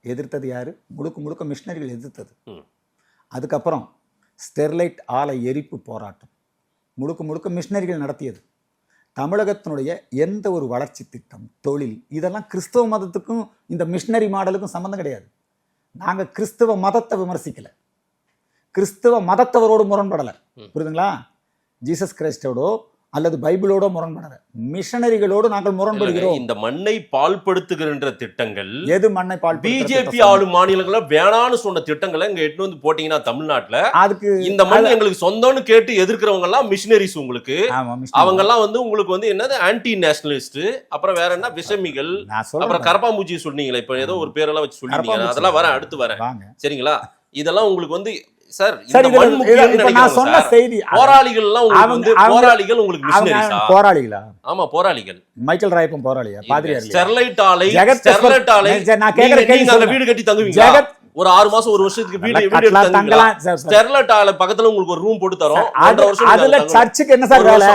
எதிர்த்தது யார்? முழுக்க முழுக்க மிஷனரிகள் எதிர்த்தது. அதுக்கப்புறம் ஸ்டெர்லைட் ஆலை எரிப்பு போராட்டம் முழுக்க முழுக்க மிஷனரிகள் நடத்தியது. தமிழகத்தினுடைய எந்த ஒரு வளர்ச்சி திட்டம், தொழில் இதெல்லாம் கிறிஸ்தவ மதத்துக்கும் இந்த மிஷனரி மாடலுக்கும் சம்மந்தம் கிடையாது. நாங்கள் கிறிஸ்தவ மதத்தை விமர்சிக்கலை, கிறிஸ்தவ மதத்தவரோடு முரண்படலை. புரியுதுங்களா? ஜீசஸ் கிரைஸ்டோடோ அல்லது பைபிளோட முரண்படலை, மிஷனரிகளோடு நாங்கள் முரண்படுகிறோம். இந்த மண்ணை பால்படுத்துகின்ற திட்டங்கள் எது மண்ணை பால்? பிஜேபி ஆளும் மாநிலங்கள வேணான்னு சொன்ன திட்டங்களை இங்க எட்டு வந்து போட்டீங்கன்னா தமிழ்நாட்டுல அதுக்கு இந்த மண் எங்களுக்கு சொந்தம்னு கேட்டு எதிர்க்கிறவங்க எல்லாம் மிஷனரிஸ். உங்களுக்கு அவங்க எல்லாம் வந்து உங்களுக்கு வந்து என்னது ஆன்டி நேஷனலிஸ்ட், அப்புறம் வேற என்ன விஷமிகள், அப்புறம் கரப்பாம்பூச்சி சொன்னீங்களா, இப்ப ஏதோ ஒரு பேரெல்லாம் வச்சு சொல்லிட்டீங்க, அதெல்லாம் வரேன் அடுத்து வரேன் சரிங்களா. இதெல்லாம் உங்களுக்கு வந்து சார் போராளிகள் போராளிகளா? ஆமா போராளிகள். மைக்கேல் ராயப்பன் போராளியா? பாதிரியார். ஸ்டெர்லைட் ஆலை வீடு கட்டி தங்குவீங்க ஒரு 6 மாசம் 1 வருஷத்துக்கு வீடு தங்கலாம். ஸ்டெர்லைட் ஆலை பக்கத்துல உங்களுக்கு ஒரு ரூம் போட்டு தரோம். அதுல சர்ச்சுக்கு என்ன சார் வேலை?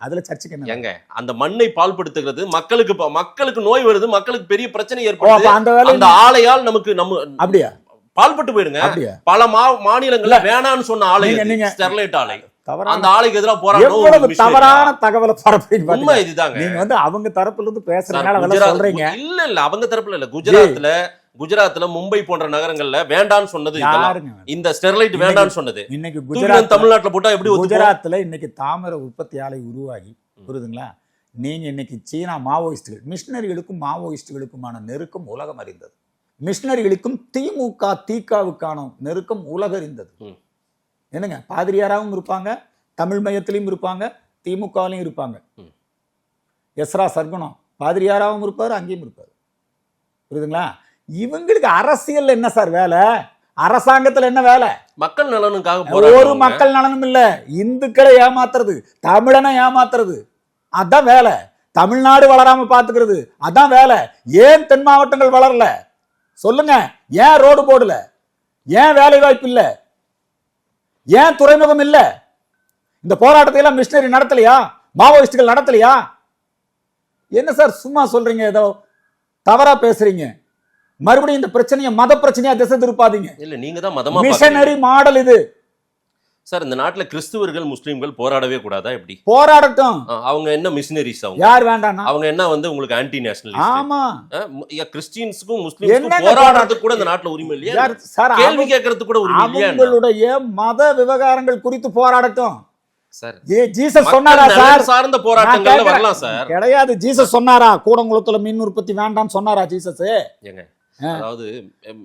அதுல சர்ச்சுக்கு என்ன? எங்க அந்த மண்ணை பால்படுத்துகிறது, மக்களுக்கு நோய் வருது, மக்களுக்கு பெரிய பிரச்சனை ஏற்படுது. அந்த ஆலையால் நமக்கு அப்படியா பால்பட்டு போயிடுங்க. பல மாநிலங்கள்ல வேணான்னு சொன்ன ஆலை ஸ்டெர்லைட் ஆலை. அந்த ஆலைக்கு எதிராக போராட்டம் தவறான தகவலை பரப்புறீங்க. உண்மை இதுதாங்க. நீங்க வந்து அவங்க தரப்புல இருந்து பேசுறதுனால சொல்றீங்க. இல்ல அவங்க தரப்புல இல்ல. குஜராத்ல மும்பை போன்ற நகரங்கள்ல வேண்டான்னு சொன்னது இந்த ஸ்டெர்லைட் வேண்டான்னு சொன்னது. இன்னைக்கு குஜராத் தமிழ்நாட்டுல போட்டா எப்படி? குஜராத்ல இன்னைக்கு தாமிர உற்பத்தி ஆலை உருவாகி, புரியுதுங்களா? நீங்க இன்னைக்கு சீனா மாவோயிஸ்டுகள், மிஷனரிகளுக்கும் மாவோயிஸ்டுகளுக்குமான நெருக்கம் உலகம் அறிந்தது. மிஷனரிகளுக்கும் திமுக திகாவுக்கான நெருக்கம் உலகறிந்தது. என்னங்க, பாதிரியாராவும் இருப்பாங்க, தமிழ் மையத்திலையும் இருப்பாங்க, திமுகலையும் இருப்பாங்க. எஸ்ரா சர்க்குணம் பாதிரியாராவும் இருப்பார், அங்கேயும் இருப்பார். புரியுதுங்களா? இவங்களுக்கு அரசியல் என்ன சார் வேலை? அரசாங்கத்துல என்ன வேலை? மக்கள் நலனுக்காக ஒரு மக்கள் நலனும் இல்ல, இந்துக்களை ஏமாத்துறது, தமிழனை ஏமாத்துறது, அதான் வேலை. தமிழ்நாடு வளராம பாத்துக்கிறது, அதான் வேலை. ஏன் தென் மாவட்டங்கள் வளரல சொல்லுங்க? ஏன் ரோடு போடல? ஏன் வேலை வாய்ப்பு இல்ல? ஏன் துறைமுகம் இல்ல? இந்த போராட்டத்தை எல்லாம் மிஷினரி நடத்தலையா? மாவோயிஸ்டுகள் நடத்தலையா? என்ன சார் சும்மா சொல்றீங்க, ஏதோ தவறா பேசுறீங்க. மறுபடியும் இந்த பிரச்சனையை மத பிரச்சனையா திசை திருப்பாதீங்க. இல்ல நீங்க தான் மதமா மிஷனரி மாடல் இது சார். இந்த நாட்டுல கிறிஸ்துவர்கள் முஸ்லீம்கள் போராடவே கூடாதா? எப்படி போராடட்டும்? அவங்க என்ன மிஷினரிஸ்? அவங்க யார் வேண்டாம்? அவங்க என்ன வந்து உங்களுக்கு ஆன்டி நேஷனல்? ஆமா, கிறிஸ்டியன்ஸ்க்கும் முஸ்லிம்ஸ்க்கும் போராடுறதுக்கு கூட இந்த நாட்டுல உரிமை இல்லையா? சார் கேள்வி கேட்கறதுக்கு கூட உரிமை இல்லையா? அவங்களுடைய மத விவகாரங்கள் குறித்து போராடட்டும் சார். ஜீசஸ் சொன்னாரா சார்? சார்ந்த போராட்டங்கள்ல வரலாம் சார். கிடையாது. ஜீசஸ் சொன்னாரா கூடங்குளத்துல மின் உற்பத்தி வேண்டாம் சொன்னாரா ஜீசஸ்? ஏங்க, அதாவது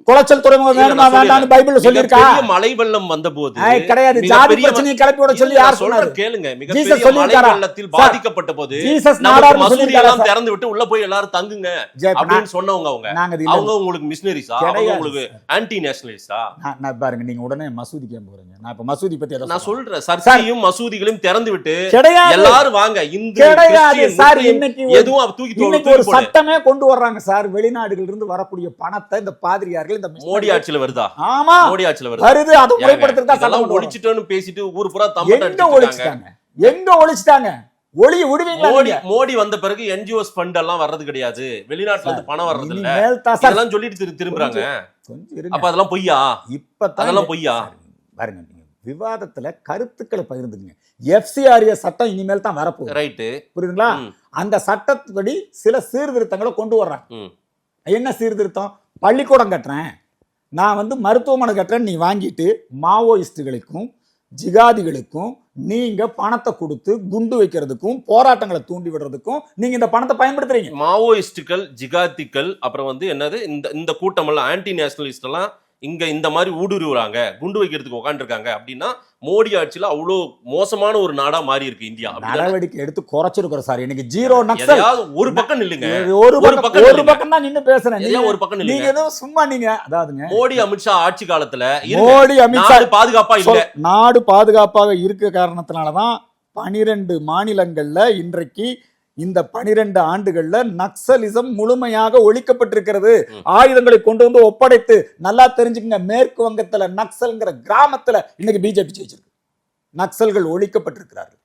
குளச்சல் துறைமுகம் வேணுமா வேண்டாம்னு பைபிள்ல சொல்லிருக்கா? மழை வெள்ளம் வந்தபோது கிடையாது. ஜாதி பிரச்சனையை கிளப்பி விட சொல்லி யார் சொன்னாரு? கேளுங்க, மிகப்பெரிய மழை வெள்ளத்தில் பாதிக்கப்பட்ட போது ஜீசஸ் மசூதி எல்லாம் திறந்து விட்டு உள்ள போய் எல்லாரும் தங்குங்க அப்படின்னு சொன்னவங்க. அவங்க உங்களுக்கு மிஷனரிஸா? அவங்க உங்களுக்கு ஆன்டி நேஷனலிஸ்டா? நான் பாருங்க, நீங்க உடனே மசூதிக்கு போறீங்க. நான் இப்ப மசூதி பத்தி நான் சொல்றேன். சர்ச்சையும் மசூதிகளையும் திறந்து விட்டு எல்லாரும் வாங்க. இந்து சார் இன்னைக்கு எதுவும் தூக்கி இன்னைக்கு ஒரு சட்டமே கொண்டு வர்றாங்க சார். வெளிநாடுகள் இருந்து வரக்கூடிய பணத்தை இந்த பாதிரியார்கள் இந்த மோடி ஆட்சியில வருதா? ஆமா, மோடி ஆட்சியில வருது. அது முறைப்படுத்துறதா சட்டம் ஒழிச்சிட்டோன்னு பேசிட்டு ஊர் பூரா தமிழ் எங்க ஒழிச்சிட்டாங்க? ஒளி விடுவீங்களா? மோடி வந்த பிறகு என்ஜிஓஸ் ஃபண்ட் எல்லாம் வர்றது கிடையாது, வெளிநாட்டுல இருந்து பணம் வர்றது இல்ல, இதெல்லாம் சொல்லிட்டு திரும்புறாங்க. அப்ப அதெல்லாம் பொய்யா? இப்ப அதெல்லாம் பொய்யா? பாருங்க, விவாதத்துல கருத்துக்களை பகிர்ந்துங்க. FCRA சட்டம் இனிமேல் தான் வரப்போகுது. ரைட்டு, புரியுதுங்களா? அந்த சட்டப்படி சில சீர்திருத்தங்களை கொண்டு வர்றாங்க. என்ன சீர்திருத்தம்? பள்ளிக்கூடம் கட்டுறேன், நான் வந்து மருத்துவமனை கட்டுறேன், நீ வாங்கிட்டு மாவோயிஸ்டுகளுக்கும் ஜிகாதிகளுக்கும் நீங்க பணத்தை கொடுத்து குண்டு வைக்கிறதுக்கும் போராட்டங்களை தூண்டி விடுறதுக்கும் நீங்க இந்த பணத்தை பயன்படுத்துறீங்க. மாவோயிஸ்டுகள், ஜிகாதிகள், அப்புறம் வந்து என்னது இந்த கூட்டம் எல்லாம் ஆன்டி நேஷனலிஸ்ட் எல்லாம் இங்க இந்த மாதிரி ஊடுருவுறாங்க, குண்டு வைக்கிறதுக்கு உட்காந்துருக்காங்க அப்படின்னா மோடி ஆட்சியில அவ்வளவு மோசமான ஒரு நாடா மாறி இருக்கு இந்தியா. நடவடிக்கை எடுத்து குறைச்சிருக்கிறோம் சார். இன்னைக்கு ஜீரோ நக்சல். ஒரு பக்கம் நில்லுங்க, ஒரு பக்கம் தான் நின்னு பேசுறேன். ஒரு பக்கம் நீங்க ஏதோ சும்மா நீங்க அதாவதுங்க, மோடி அமித்ஷா ஆட்சி காலத்துல மோடி அமித்ஷா பாதுகாப்பா இல்ல. நாடு பாதுகாப்பாக இருக்க காரணத்தினாலதான் 12 மாநிலங்கள்ல இன்றைக்கு இந்த 12 ஆண்டுகள்ல நக்சலிசம் முழுமையாக ஒழிக்கப்பட்டிருக்கிறது. ஆயுதங்களை கொண்டு வந்து ஒப்படைத்து, நல்லா தெரிஞ்சுக்கங்க, மேற்கு வங்கத்துல நக்சல்ங்கிற கிராமத்துல இன்னைக்கு பிஜேபி ஜெயிச்சிருக்கு. நக்சல்கள் ஒழிக்கப்பட்டிருக்கிறார்கள்.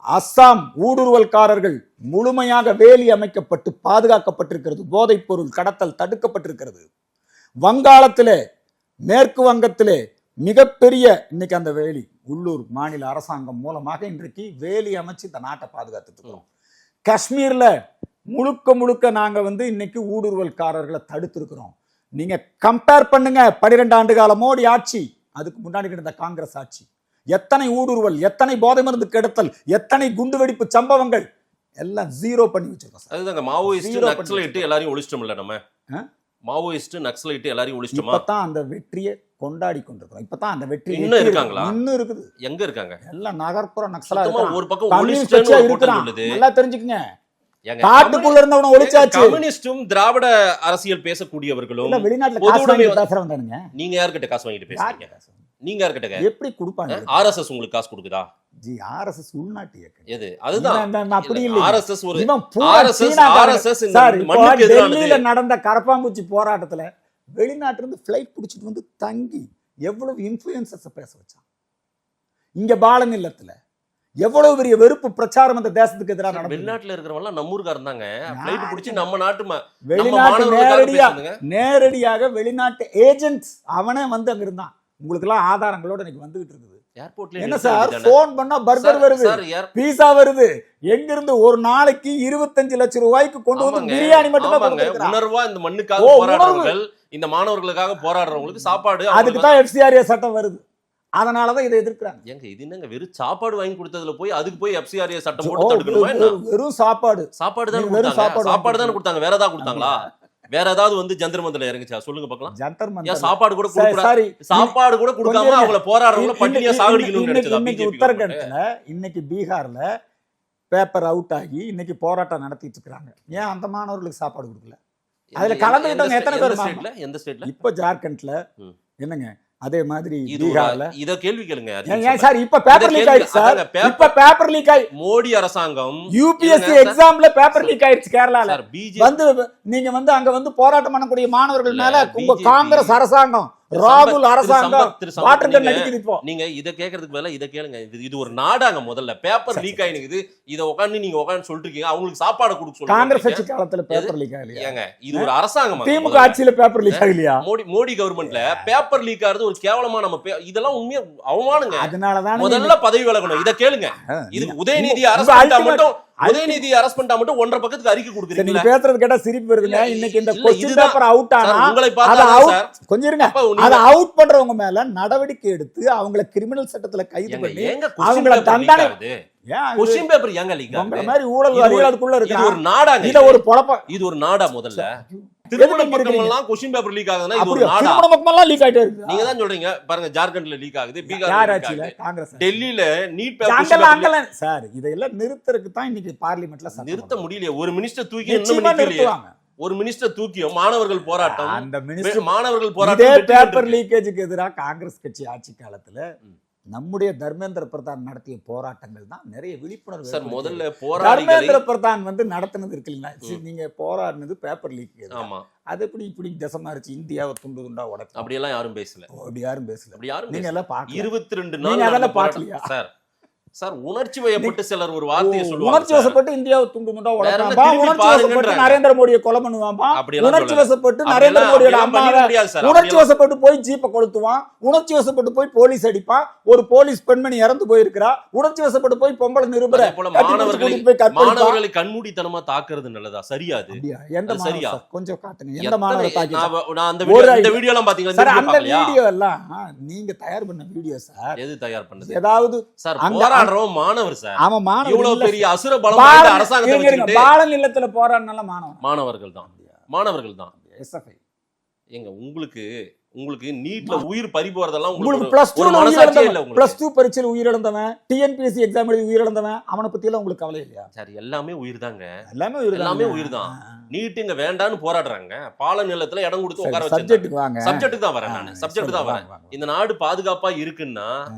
அஸ்ஸாம் ஊடுருவல்காரர்கள் முழுமையாக வேலி அமைக்கப்பட்டு பாதுகாக்கப்பட்டிருக்கிறது. போதைப் பொருள் கடத்தல் தடுக்கப்பட்டிருக்கிறது. வங்காளத்திலே, மேற்கு வங்கத்திலே மிகப்பெரிய இன்னைக்கு அந்த வேலி உள்ளூர் மாநில அரசாங்கம் மூலமாக இன்றைக்கு வேலி அமைச்சு இந்த நாட்டை பாதுகாத்துட்டு இருக்கிறோம். காஷ்மீர்ல முழுக்க முழுக்க நாங்க வந்து இன்னைக்கு ஊடுருவல்காரர்களை தடுத்திருக்கிறோம். நீங்க கம்பேர் பண்ணுங்க, 12 ஆண்டு கால மோடி ஆட்சி, அதுக்கு முன்னாடி இருந்த காங்கிரஸ் ஆட்சி. எத்தனை ஊடுருவல், எத்தனை போதை மருந்து கெடுத்தல், எத்தனை குண்டு வெடிப்பு சம்பவங்கள் எல்லாம் ஜீரோ பண்ணி வச்சிருக்கோம். அதுதாங்க மாவோயிஸ்ட் நக்சலைட் எல்லாரையும் ஒழிச்சிட்டோம்ல நம்ம. மாவோயிஸ்ட் நக்சலைட் எல்லாரையும் ஒழிச்சிட்டோமா? இப்பதான் அந்த வெற்றியை கொண்டாடி கொண்டிருக்கிறோம். இப்பதான் அந்த வெற்றி இன்னும் இருக்காங்களா? இன்னும் இருக்குது. எங்க இருக்காங்க? எல்லாம் நகர்ப்புற நக்சலா ஒரு பக்கம் ஒழிச்சிட்டேன்னு ஒரு கூட்டம் சொல்லுது. நல்லா தெரிஞ்சுக்கங்க, காட்டுக்குள்ள இருந்தவன ஒழிச்சாச்சு. கம்யூனிஸ்டும் திராவிட அரசியல் பேசக்கூடியவர்களும் வெளிநாட்டுல காசு வாங்கி பேசுறவங்க. நீங்க யார்கிட்ட காசு வாங்கிட்டு பேசுறீங்க? நீங்க யார்கிட்ட? எப்படி கொடுப்பாங்க? RSS உங்களுக்கு காசு கொடுக்குதா? ஜி, RSS உள்நாட்டு இயக்கம். எது? அதுதான் அப்படி இல்ல. RSS ஒரு RSS டெல்லியில நடந்த கரப்பாம்பூச்சி போராட்டத்துல வெளிநாட்டுல இருந்து ஃபிளைட் பிடிச்சிட்டு வந்து தங்கி எவ்வளவு இன்ஃப்ளூயன்சர்ஸ் பேச வச்சான். இங்க பாலன் இல்லத்துல எவ்வளவு பெரிய வெறுப்பு பிரச்சாரம் அந்த தேசத்துக்கு எதிராக நடந்தது. வெளிநாட்டுல இருக்கிறவங்க எல்லாம் நம்ம ஊர்காரன் தாங்க. ஃளைட் பிடிச்சி நம்ம நாட்டு வெளிநாட்டு நேரடியாக வெளிநாட்டு ஏஜென்ட்ஸ் அவனே வந்து அங்க இருந்தான். உங்களுக்கு எல்லாம் ஆதாரங்களோட இன்னைக்கு வந்துகிட்டு இருக்குது. என்ன சார், போன் பண்ணா பர்கர் வருது, பீஸா வருது. எங்க இருந்து ஒரு நாளைக்கு 25 லட்சம் ரூபாய்க்கு கொண்டு வந்து பிரியாணி மட்டும் தான். உணர்வா இந்த மண்ணுக்காக போராடுறவங்க, இந்த மாணவர்களுக்காக போராடுறவங்களுக்கு சாப்பாடு, அதுக்கு தான் FCRA சட்டம் வருது. அதனாலதான் இதை எதிர்க்கிறாங்க. ஏங்க இது என்னங்க வெறும் சாப்பாடு வாங்கி கொடுத்ததுல போய் அதுக்கு போய் FCRA சட்டம் போட்டு தடுக்கணுமா என்ன? வெறும் சாப்பாடு தான் சாப்பாடு கொடுத்தாங்க. வேற ஏதாவது கொடுத்தாங்களா? வேற ஏதாவது வந்து ஜந்தர் மந்தர்ல இறங்குச்சா? சொல்லுங்க பார்க்கலாம். ஜந்தர் மந்தர் சாப்பாடு கூட கொடுக்கறாங்க. சாப்பாடு கூட கொடுக்காம அவங்கள போராடுறவங்கள பட்டினியா சாகடிக்கணும்னு நினைச்சதா பிஜேபி? உத்தரகண்ட்ல இன்னைக்கு பீகார்ல பேப்பர் அவுட் ஆகி இன்னைக்கு போராட்டம் நடத்திட்டு இருக்காங்க. ஏன் அந்த மாணவர்களுக்கு சாப்பாடு கொடுக்கல? அதுல கலந்துக்கிட்டவங்க எத்தனை பேர்? எந்த ஸ்டேட்ல? இப்ப ஜார்க்கண்ட்ல என்னங்க அதே மாதிரி பீகார்ல. இத கேள்வி கேளுங்க. ஏன் சார் இப்ப பேப்பர் லீக் ஆயிடுச்சு சார்? இப்ப பேப்பர் லீக் ஆயி மோடி அரசாங்கம் UPSC எக்ஸாம்ல பேப்பர் லீக் ஆயிடுச்சு கேரளால. வந்து நீங்க வந்து அங்க வந்து போராட்டம் பண்ணக்கூடிய மாணவர்கள் மேல உங்க காங்கிரஸ் அரசாங்கம் ராகுல் அரசாங்கம் வாட்டர் கன் நீங்க அடிக்குது இப்போ. நீங்க இத கேக்குறதுக்கு பதிலா இத கேளுங்க. இது ஒரு நாடாங்க. முதல்ல பேப்பர் லீக் ஆயினுக்குது. இத உட்கார்ந்து நீங்க உட்கார்ந்து சொல்லிட்டு இருக்கீங்க. அவங்களுக்கு சாப்பாடு கொடுக்க சொல்றீங்க. காங்கிரஸ் கட்சி காலத்துல பேப்பர் லீக் ஆகலையா? ஏங்க இது ஒரு அரசாங்கம். திமுக ஆட்சியில பேப்பர் லீக் ஆகலையா? மோடி கவர்மெண்ட்ல பேப்பர் லீக் ஆறது ஒரு கேவலமா நம்ம இதெல்லாம் உண்மையா அவமானங்க. அதனாலதான் முதல்ல பதவி விலகணும். இத கேளுங்க. இதுக்கு உதயநிதி அரசு பண்ணா மட்டும் 1.5 பக்கத்துக்கு அறிக்கை கொடுக்குறீங்க. நீங்க பேசுறது கேட்டா சிரிப்பு வருதுங்க. இன்னைக்கு இந்த क्वेश्चन பேப்பர் அவுட் ஆனா உங்களை பார்த்தா சார் கொஞ்சம் இருங்க. அத அவுட் பண்றவங்க மேல நடவடிக்கை எடுத்து அவங்கள கிரிமினல் சட்டத்துல கைது பண்ணி அவங்கள தண்டனை क्वेश्चन பேப்பர் ஏங்க லீக் ஆகுது? இந்த மாதிரி ஊழல் வரிகள் அதுக்குள்ள இருக்கு. இது ஒரு நாடாங்க. இது ஒரு பொளப்ப. இது ஒரு நாடா? முதல்ல திருமண பக்கமெல்லாம் क्वेश्चन பேப்பர் லீக் ஆகுதுன்னா இது ஒரு நாடா? திருமண பக்கமெல்லாம் லீக் ஆயிட்டே இருக்கு. நீங்க தான் சொல்றீங்க. பாருங்க ஜார்க்கண்ட்ல லீக் ஆகுது, பீகார்ல யார் லீக் ஆட்சியில? ஆகுது, காங்கிரஸ் டெல்லியில நீட் பேப்பர் சார் இதெல்லாம் நிறுத்தறதுக்கு தான் இன்னைக்கு பார்லிமென்ட்ல நிறுத்த முடியல. ஒரு மினிஸ்டர் தூக்கி இன்னும் நிறுத்துவாங்க. ஒரு மினிஸ்டர் தூக்கியும் மாணவர்கள் போராட்டம், அந்த மினிஸ்டர் மாணவர்கள் இதே போராட்டம் பேப்பர் லீக்கேஜுக்கு எதிராக காங்கிரஸ் கட்சி ஆட்சி காலத்துல நம்முடைய தர்மேந்திர பிரதான் நடத்திய போராட்டங்கள் தான் நிறைய விழிப்புணர்வு. சார் முதல்ல தர்மேந்திர பிரதான் வந்து நடத்தினது இருக்கு இல்லைங்களா? நீங்க போராடினது பேப்பர் லீக். ஆமா, அது எப்படி இப்படி தசமாரிச்சு இந்தியாவை துண்டு துண்டா உடைச்சு அப்படியெல்லாம் யாரும் பேசல. அப்படி யாரும் பேசல. அப்படி யாரும் நீங்க எல்லாம் பார்க்கல. 22 நீங்க அதெல்லாம் நாள் பார்க்கலையா? சார் சார் உணர்ச்சி வயப்பட்டு சிலர் ஒரு வார்த்தையை சொல்லுவாங்க. உணர்ச்சி வசப்பட்டு இந்தியாவை துண்டு துண்டா உடைப்பாம்பா. திருப்பி உணர்ச்சி வசப்பட்டு பாருங்கன்றாங்க. நரேந்திர மோடியை கொலை பண்ணுவாம்பா. அப்படியெல்லாம் உணர்ச்சி சொல்லல. வசப்பட்டு நரேந்திர மோடியோட அம்மாவை சார் உணர்ச்சி வசப்பட்டு போய் ஜீப்பை கொளுத்துவான். உணர்ச்சி வசப்பட்டு போய் போலீஸ் அடிப்பான். ஒரு போலீஸ் பெண்மணி இறந்து போயிருக்கிறா. உணர்ச்சி வசப்பட்டு போய் பொம்பளை நிருபரை மாணவர்களை கண்மூடித்தனமா தாக்குறது நல்லதா? சரியாது. எந்த சரியா? கொஞ்சம் காட்டுங்க. எந்த மாணவரை தாக்கி? நான் அந்த வீடியோ எல்லாம் பாத்தீங்களா? சார் அந்த வீடியோ எல்லாம் நீங்க தயார் பண்ண வீடியோ சார். எது தயார் பண்ணது? ஏதாவது சார் போராடுறோம் மாணவர் சார். அவன் மாணவர் இவ்வளவு பெரிய அசுர பலம் வாய்ந்த அரசாங்கத்தை வச்சிட்டு பாலன் இல்லத்துல போராடினால மாணவர்கள் தான். எஸ்எஃப்ஐ ஏங்க உங்களுக்கு நீட்ல உயிர் பறி போறதெல்லாம் உங்களுக்கு பிளஸ் 2 பரீட்சையில் உயிரிழந்தவன், டிஎன்பிஎஸ்சி எக்ஸாம் எழுதி உயிரிழந்தவன், அவனை பத்தி எல்லாம் உங்களுக்கு கவலை இல்லையா? சார் எல்லாமே உயிர் தாங்க. எல்லாமே உயிர் தான். நீட் இங்க வேண்டான்னு போராடுறாங்க. பால நிலத்துல இடம் கொடுத்து உட்கார வச்சு சப்ஜெக்ட்டுக்கு வாங்க. சப்ஜெக்ட் தான் வரேன் நான். சப்ஜெக்ட் தான் வரேன். இந்த நாடு பாதுகாப்பா இருக்குன்னா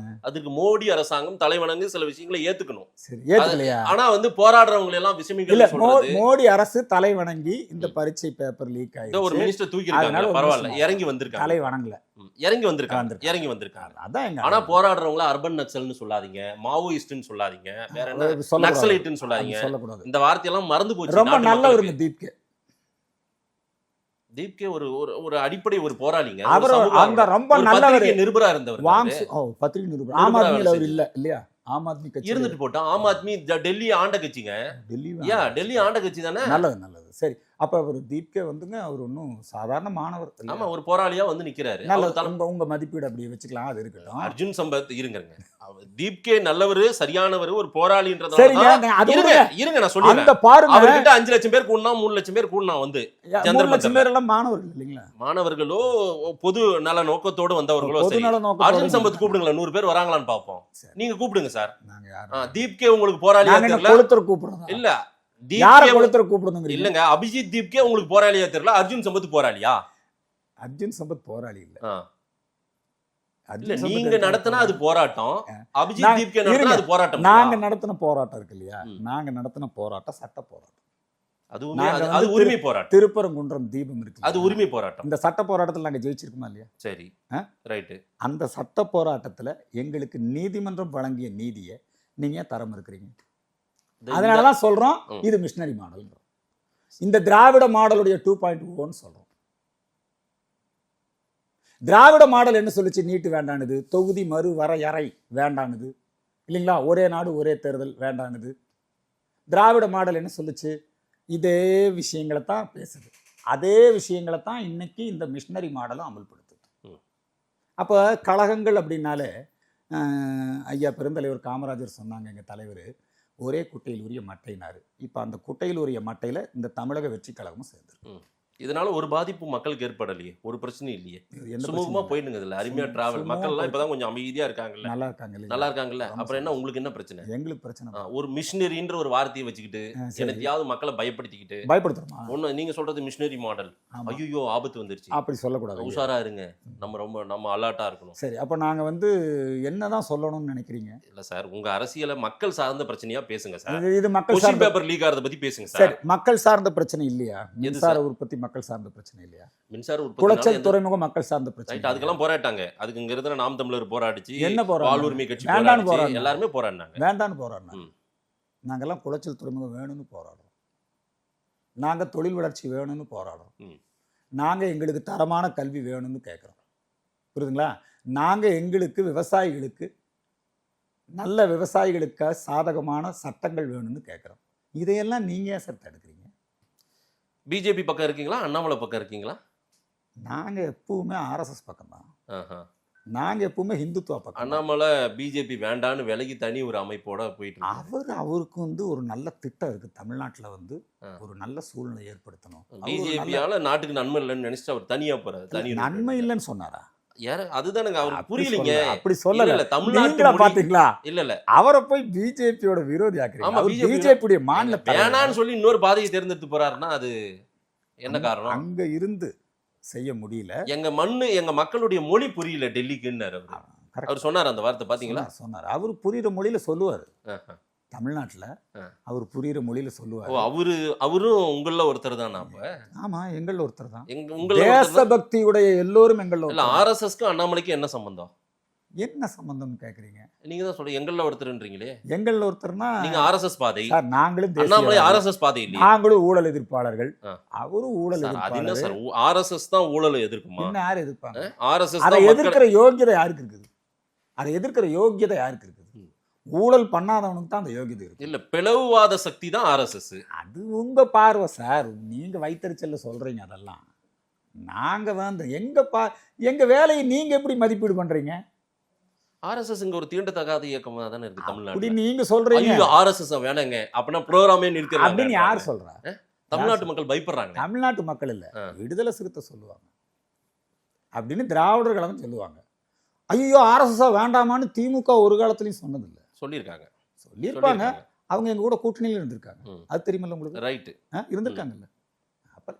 அதுக்கு மோடி அரசாங்கம் தலைவணங்கு சில விஷயங்களை ஏத்துக்கணும். சரி, ஏத்துக்கலையா? ஆனா வந்து போராடுறவங்க எல்லாம் விஷயங்கள் சொல்றது மோடி அரசு தலைவணங்கி இந்த பரீட்சை பேப்பர் லீக் ஆயிடுச்சு. ஒரு மினிஸ்டர் தூக்கி இருக்காங்க. பரவாயில்ல, இறங்கி வந்திருக்காங்க. தலைவணங்கல, இறங்கி வந்திருக்காங்க. அதான். ஆனா போராடுறவங்கள அர்பன் நக்சல்னு சொல்லாதீங்க, மாவோயிஸ்ட்னு சொல்லாதீங்க, வேற என்ன நக்சலைட்னு சொல்லாதீங்க. இந்த வார்த்தையெல்லாம் மறந்து போச்சு. ரொம்ப நல்லவருங்க தீப்கே ஒரு அடிப்படை ஒரு போராளிங்க. அவர் அந்த ரொம்ப நல்லவர், நிருபரா இருந்தவர். பத்திரிகை நிருபர். ஆம் ஆத்மியில அவர் இல்லையா? ஆம் ஆத்மி கட்சி இருந்துட்டு போட்டோம். ஆம் ஆத்மி டெல்லி ஆண்ட கட்சிங்க. டெல்லி ஆண்ட கட்சி தானே. நல்லது. சரி, அப்ப அவர் தீப்கே வந்துங்க அவர் ஒன்னும் சாதாரண மாணவர். ஆமா, ஒரு போராளியா வந்து நிக்கிறாரு. உங்க மதிப்பீடு அப்படியே வச்சுக்கலாம். அது இருக்கட்டும். அர்ஜுன் சம்பத் இருங்க. தீப்கே நல்லவர், சரியானவர், ஒரு போராளின்றத இருங்க நான் சொல்றேன். அவர்கிட்ட 5 லட்சம் பேர் கூடனா 3 லட்சம் பேர் கூடனா வந்து 3 லட்சம் பேர் எல்லாம் மாணவர்கள் இல்லைங்களா? மாணவர்களோ பொது நல நோக்கத்தோடு வந்தவர்களோ. அர்ஜுன் சம்பத் கூப்பிடுங்களா, 100 பேர் வராங்களான்னு பாப்போம். நீங்க கூப்பிடுங்க சார். தீப்கே உங்களுக்கு போராளியா கூப்பிடுறோம் இல்ல? இல்லங்க, அபிஜித் தீப்கே உங்களுக்கு போராளியா தெரியல. அர்ஜுன் சம்பத் போராளியா? அர்ஜுன் சம்பத் போராளி இல்ல. நீங்க நடத்தினா அது போராட்டம். அபிஜித் தீப்கே நடத்தினா அது போராட்டம். நாங்க நடத்தின போராட்டம் இருக்கு இல்லையா? நாங்க நடத்தின போராட்டம் சட்ட போராட்டம். அது உரிமை போராட்டம். திருப்பரங்குன்றம் தீபம் இருக்கு, அது உரிமை போராட்டம். இந்த சட்ட போராட்டத்தில் நாங்க ஜெயிச்சிருக்கோமா இல்லையா? சரி, ரைட்டு. அந்த சட்ட போராட்டத்துல எங்களுக்கு நீதிமன்றம் வழங்கிய நீதியை நீங்க தரம் இருக்கிறீங்க. அதனாலதான் சொல்றோம் இது மிஷனரி மாடல். இந்த திராவிட மாடலுடைய 2.0 சொல்றோம். திராவிட மாடல் என்ன சொல்லுச்சு? நீட்டு வேண்டானது, தொகுதி மறு வரையறை வேண்டானது இல்லைங்களா? ஒரே நாடு ஒரே தேர்தல் வேண்டானது. திராவிட மாடல் என்ன சொல்லுச்சு? இதே விஷயங்களை தான் பேசுது. அதே விஷயங்களை தான் இன்னைக்கு இந்த மிஷனரி மாடலும் அமல்படுத்துது. அப்போ கழகங்கள் அப்படின்னாலே ஐயா பெருந்தலைவர் காமராஜர் சொன்னாங்க, எங்கள் தலைவர் ஒரே குட்டையில் உரிய மட்டைனாரு. இப்போ அந்த குட்டையில் உரிய மட்டையில் இந்த தமிழக வெற்றி கழகமும் சேர்ந்துருக்கு. இதனால ஒரு பாதிப்பு மக்களுக்கு ஏற்படலையே, ஒரு பிரச்சனை இல்லையே, சுமூகமா போயிடுங்க. இதுல அருமையா டிராவல். மக்கள் எல்லாம் இப்பதான் கொஞ்சம் அமைதியா இருக்காங்கல்ல, நல்லா இருக்காங்கல்ல. அப்புறம் என்ன உங்களுக்கு என்ன பிரச்சனை? எங்களுக்கு பிரச்சனை ஒரு மிஷினரின்ற ஒரு வார்த்தையை வச்சுக்கிட்டு என்னத்தையாவது மக்களை பயப்படுத்துறோம். ஒண்ணு நீங்க சொல்றது மிஷினரி மாடல். ஐயோ ஆபத்து வந்துருச்சு, அப்படி சொல்லக்கூடாது. உஷாரா இருங்க, நம்ம அலர்ட்டா இருக்கணும். சரி, அப்ப நாங்க வந்து என்னதான் சொல்லணும்னு நினைக்கிறீங்க? இல்ல சார், உங்க அரசியல மக்கள் சார்ந்த பிரச்சனையா பேசுங்க சார். இது மக்கள் சார்ந்த பேப்பர் லீக் ஆறத பத்தி பேசுங்க சார். மக்கள் சார்ந்த பிரச்சனை இல்லையா? மின்சார உற்பத்தி மக்கள் சார்ந்த பிரச்சனை இல்லையா? மின்சார குளச்சல் உற்பத்தி துறைமுகம் மக்கள் சார்ந்த பிரச்சனை ரைட், அதுக்கெல்லாம் போராட்டாங்க. அதுக்கு இங்க இருக்கிற நாம் தமிழர் போராடிச்சு, என்ன போராட்டம்? வாழ்வுரிமை கட்சி வேண்டான்னு போராடிச்சு, போராடினாங்க. எல்லாருமே போராடினாங்க. வேண்டான்னு போராடினாங்க. ம். நாங்கெல்லாம் குளச்சல் துறைமுகம் வேணும்னு போராடுறோம். நாங்கள் தொழில் வளர்ச்சி வேணும்னு போராடுறோம். ம். நாங்கள் எங்களுக்கு தரமான கல்வி வேணும்னு கேட்குறோம். புரியுதுங்களா? நாங்கள் எங்களுக்கு விவசாயிகளுக்கு நல்ல விவசாயிகளுக்கு சாதகமான சட்டங்கள் வேணும்னு கேட்குறோம். இதையெல்லாம் நீங்கள் ஏன் சார் தடுக்கிறீங்க? பிஜேபி பக்கம் இருக்கீங்களா, அண்ணாமலை பக்கம் இருக்கீங்களா? நாங்கள் எப்பவுமே ஆர்எஸ்எஸ் பக்கம் தான். ஆஹா. நாங்கள் எப்பவுமே ஹிந்துத்துவ பக்கம். அண்ணாமலை பிஜேபி வேண்டான்னு விலகி தனி ஒரு அமைப்போட போயிட்டு இருக்காரு. அவருக்கு வந்து ஒரு நல்ல திட்டம் இருக்குது. தமிழ்நாட்டில் வந்து ஆ. ஒரு நல்ல சூழ்நிலை ஏற்படுத்தணும். அவர் ஒரு பிஜேபியால நாட்டுக்கு நன்மை இல்லைன்னு நினைச்சிட்டு அவர் தனியா போறாரு. நல்ல- தனி நன்மை இல்லைன்னு சொன்னாரா? யாரு அதுதானுங்க அவருக்கு அப்படி புரியலீங்க. சொல்லல, அப்படி சொல்லல. இல்ல, தமிழ்நாட்டு நீங்களா மொழி- பாத்தீங்களா? இல்ல இல்ல அவரை போய் பிஜேபியோட விரோதி ஆமா, ஆக்குறீங்க. BJP பிஜேபியுடைய மாநில தலைவர். வேணான்னு சொல்லி இன்னொரு பாதையை தேர்ந்தெடுத்து போறாருன்னா அது என்ன காரணம்? அங்க இருந்து செய்ய முடியல. எங்க மண்ணு எங்க மக்களுடைய மொழி புரியல டெல்லிக்குன்னாரு அவரு. Correct. அவர் சொன்னார் அந்த வார்த்தை பாத்தீங்களா? சொன்னார். அவர் புரியுற மொழியில சொல்லுவாரு. ஆஹா. தமிழ்நாட்டுல ஆ. அவர் புரியுற மொழியில ஓ, சொல்லுவாரு. அவரும் உங்கள ஒருத்தர் தானா? அப்ப ஆமா, எங்கள்ல ஒருத்தர் தான். உங்கள ஒருத்தர் தான். தேசபக்தியுடைய எல்லோரும் எங்கள்ல இல்ல, ஒருத்தர் தான். ஆர்எஸ்எஸ்க்கும் அண்ணாமலைக்கும் என்ன சம்பந்தம்? என்ன சம்பந்தம்னு கேக்குறீங்க? நீங்க தான் சொல்றீங்க எங்கள்ல ஒருத்தர்ன்றீங்களே. எங்கள்ல ஒருத்தர்னா நீங்க ஆர்எஸ்எஸ் பாதை, சார், நாங்களும் அண்ணாமலை தேசியவாதி. ஆர்எஸ்எஸ் பாதை இல்லையா? நாங்களும் ஊழல் எதிர்ப்பாளர்கள். ஆ. அவரும் ஊழல் சார், அது என்ன எதிர்ப்பாளர். சார், ஆர்எஸ்எஸ் தான் ஊழலை எதிர்க்குமா? என்ன யார் எதிர்ப்பாங்க? ஆர்எஸ்எஸ் அதை தான் மக்கள் எதிர்க்கிற யோகியதை யாருக்கு இருக்குது? அதை எதிர்க்கிற யோகியதை யாருக்கு இருக்குது? ம். ஊழல் பண்ணாதவனுக்கு தான் அந்த யோகியதை இருக்கு. இல்ல, பிளவுவாத சக்தி தான் ஆர்எஸ்எஸ். அது உங்க பார்வை சார். நீங்க வைத்தறிச்சல்ல சொல்றீங்க அதெல்லாம். நாங்க வந்து எங்க வேலையை நீங்க எப்படி மதிப்பீடு பண்றீங்க? ஆர்எஸ்எஸ் இங்க ஒரு தீண்டத்தகாத இயக்கமா தானே இருக்கு அப்படி தமிழ்நாட்டுல. நீங்க சொல்றீங்க. ஐயோ, ஆர்எஸ்எஸ் வேணாங்க அப்படின்னா ப்ரோகிராமே நிறுத்திடலாம் அப்படின்னு யார் சொல்றா? தமிழ்நாட்டு மக்கள் பயப்படுறாங்க. தமிழ்நாட்டு மக்கள் இல்ல, ஆ. விடுதலை சிறுத்தை சொல்லுவாங்க. அப்படின்னு திராவிடர் கழகம் சொல்லுவாங்க. ஐயோ, ஆர்எஸ்எஸ் வேண்டாமான்னு திமுக ஒரு காலத்துலயும் சொன்னதில்லை. சொல்லியிருக்காங்க. சொல்லியிருப்பாங்க. அவங்க எங்க கூட கூட்டணியில இருந்திருக்காங்க. ம். அது தெரியுமில்ல உங்களுக்கு? ரைட். இருந்திருக்காங்கல்ல. அப்ப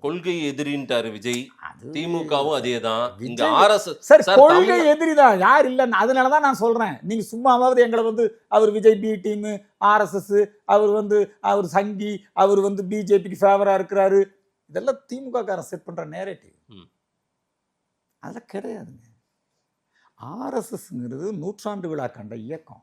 கொள்கை எதிரின்ட்டாரு விஜய். அது திமுகவும் அதேதான். இங்க விஜய் ஆர்எஸ்எஸ் சார் சார், கொள்கை எதிரிதான். யார் இல்லைன்னு அதனாலதான் நான் சொல்றேன். நீங்க சும்மாவது எங்களை வந்து அவர் விஜய் பி டீம், ஆர்எஸ்எஸ், அவர் சங்கி, அவர் பிஜேபிக்கு ஃபேவரா இருக்கிறாரு, இதெல்லாம் திமுக காரன் செட் பண்ற நேரேட்டிவ். ம். அதெல்லாம் கிடையாதுங்க. ஆர்எஸ்எஸ்ங்கிறது நூற்றாண்டு விழா கண்ட இயக்கம்.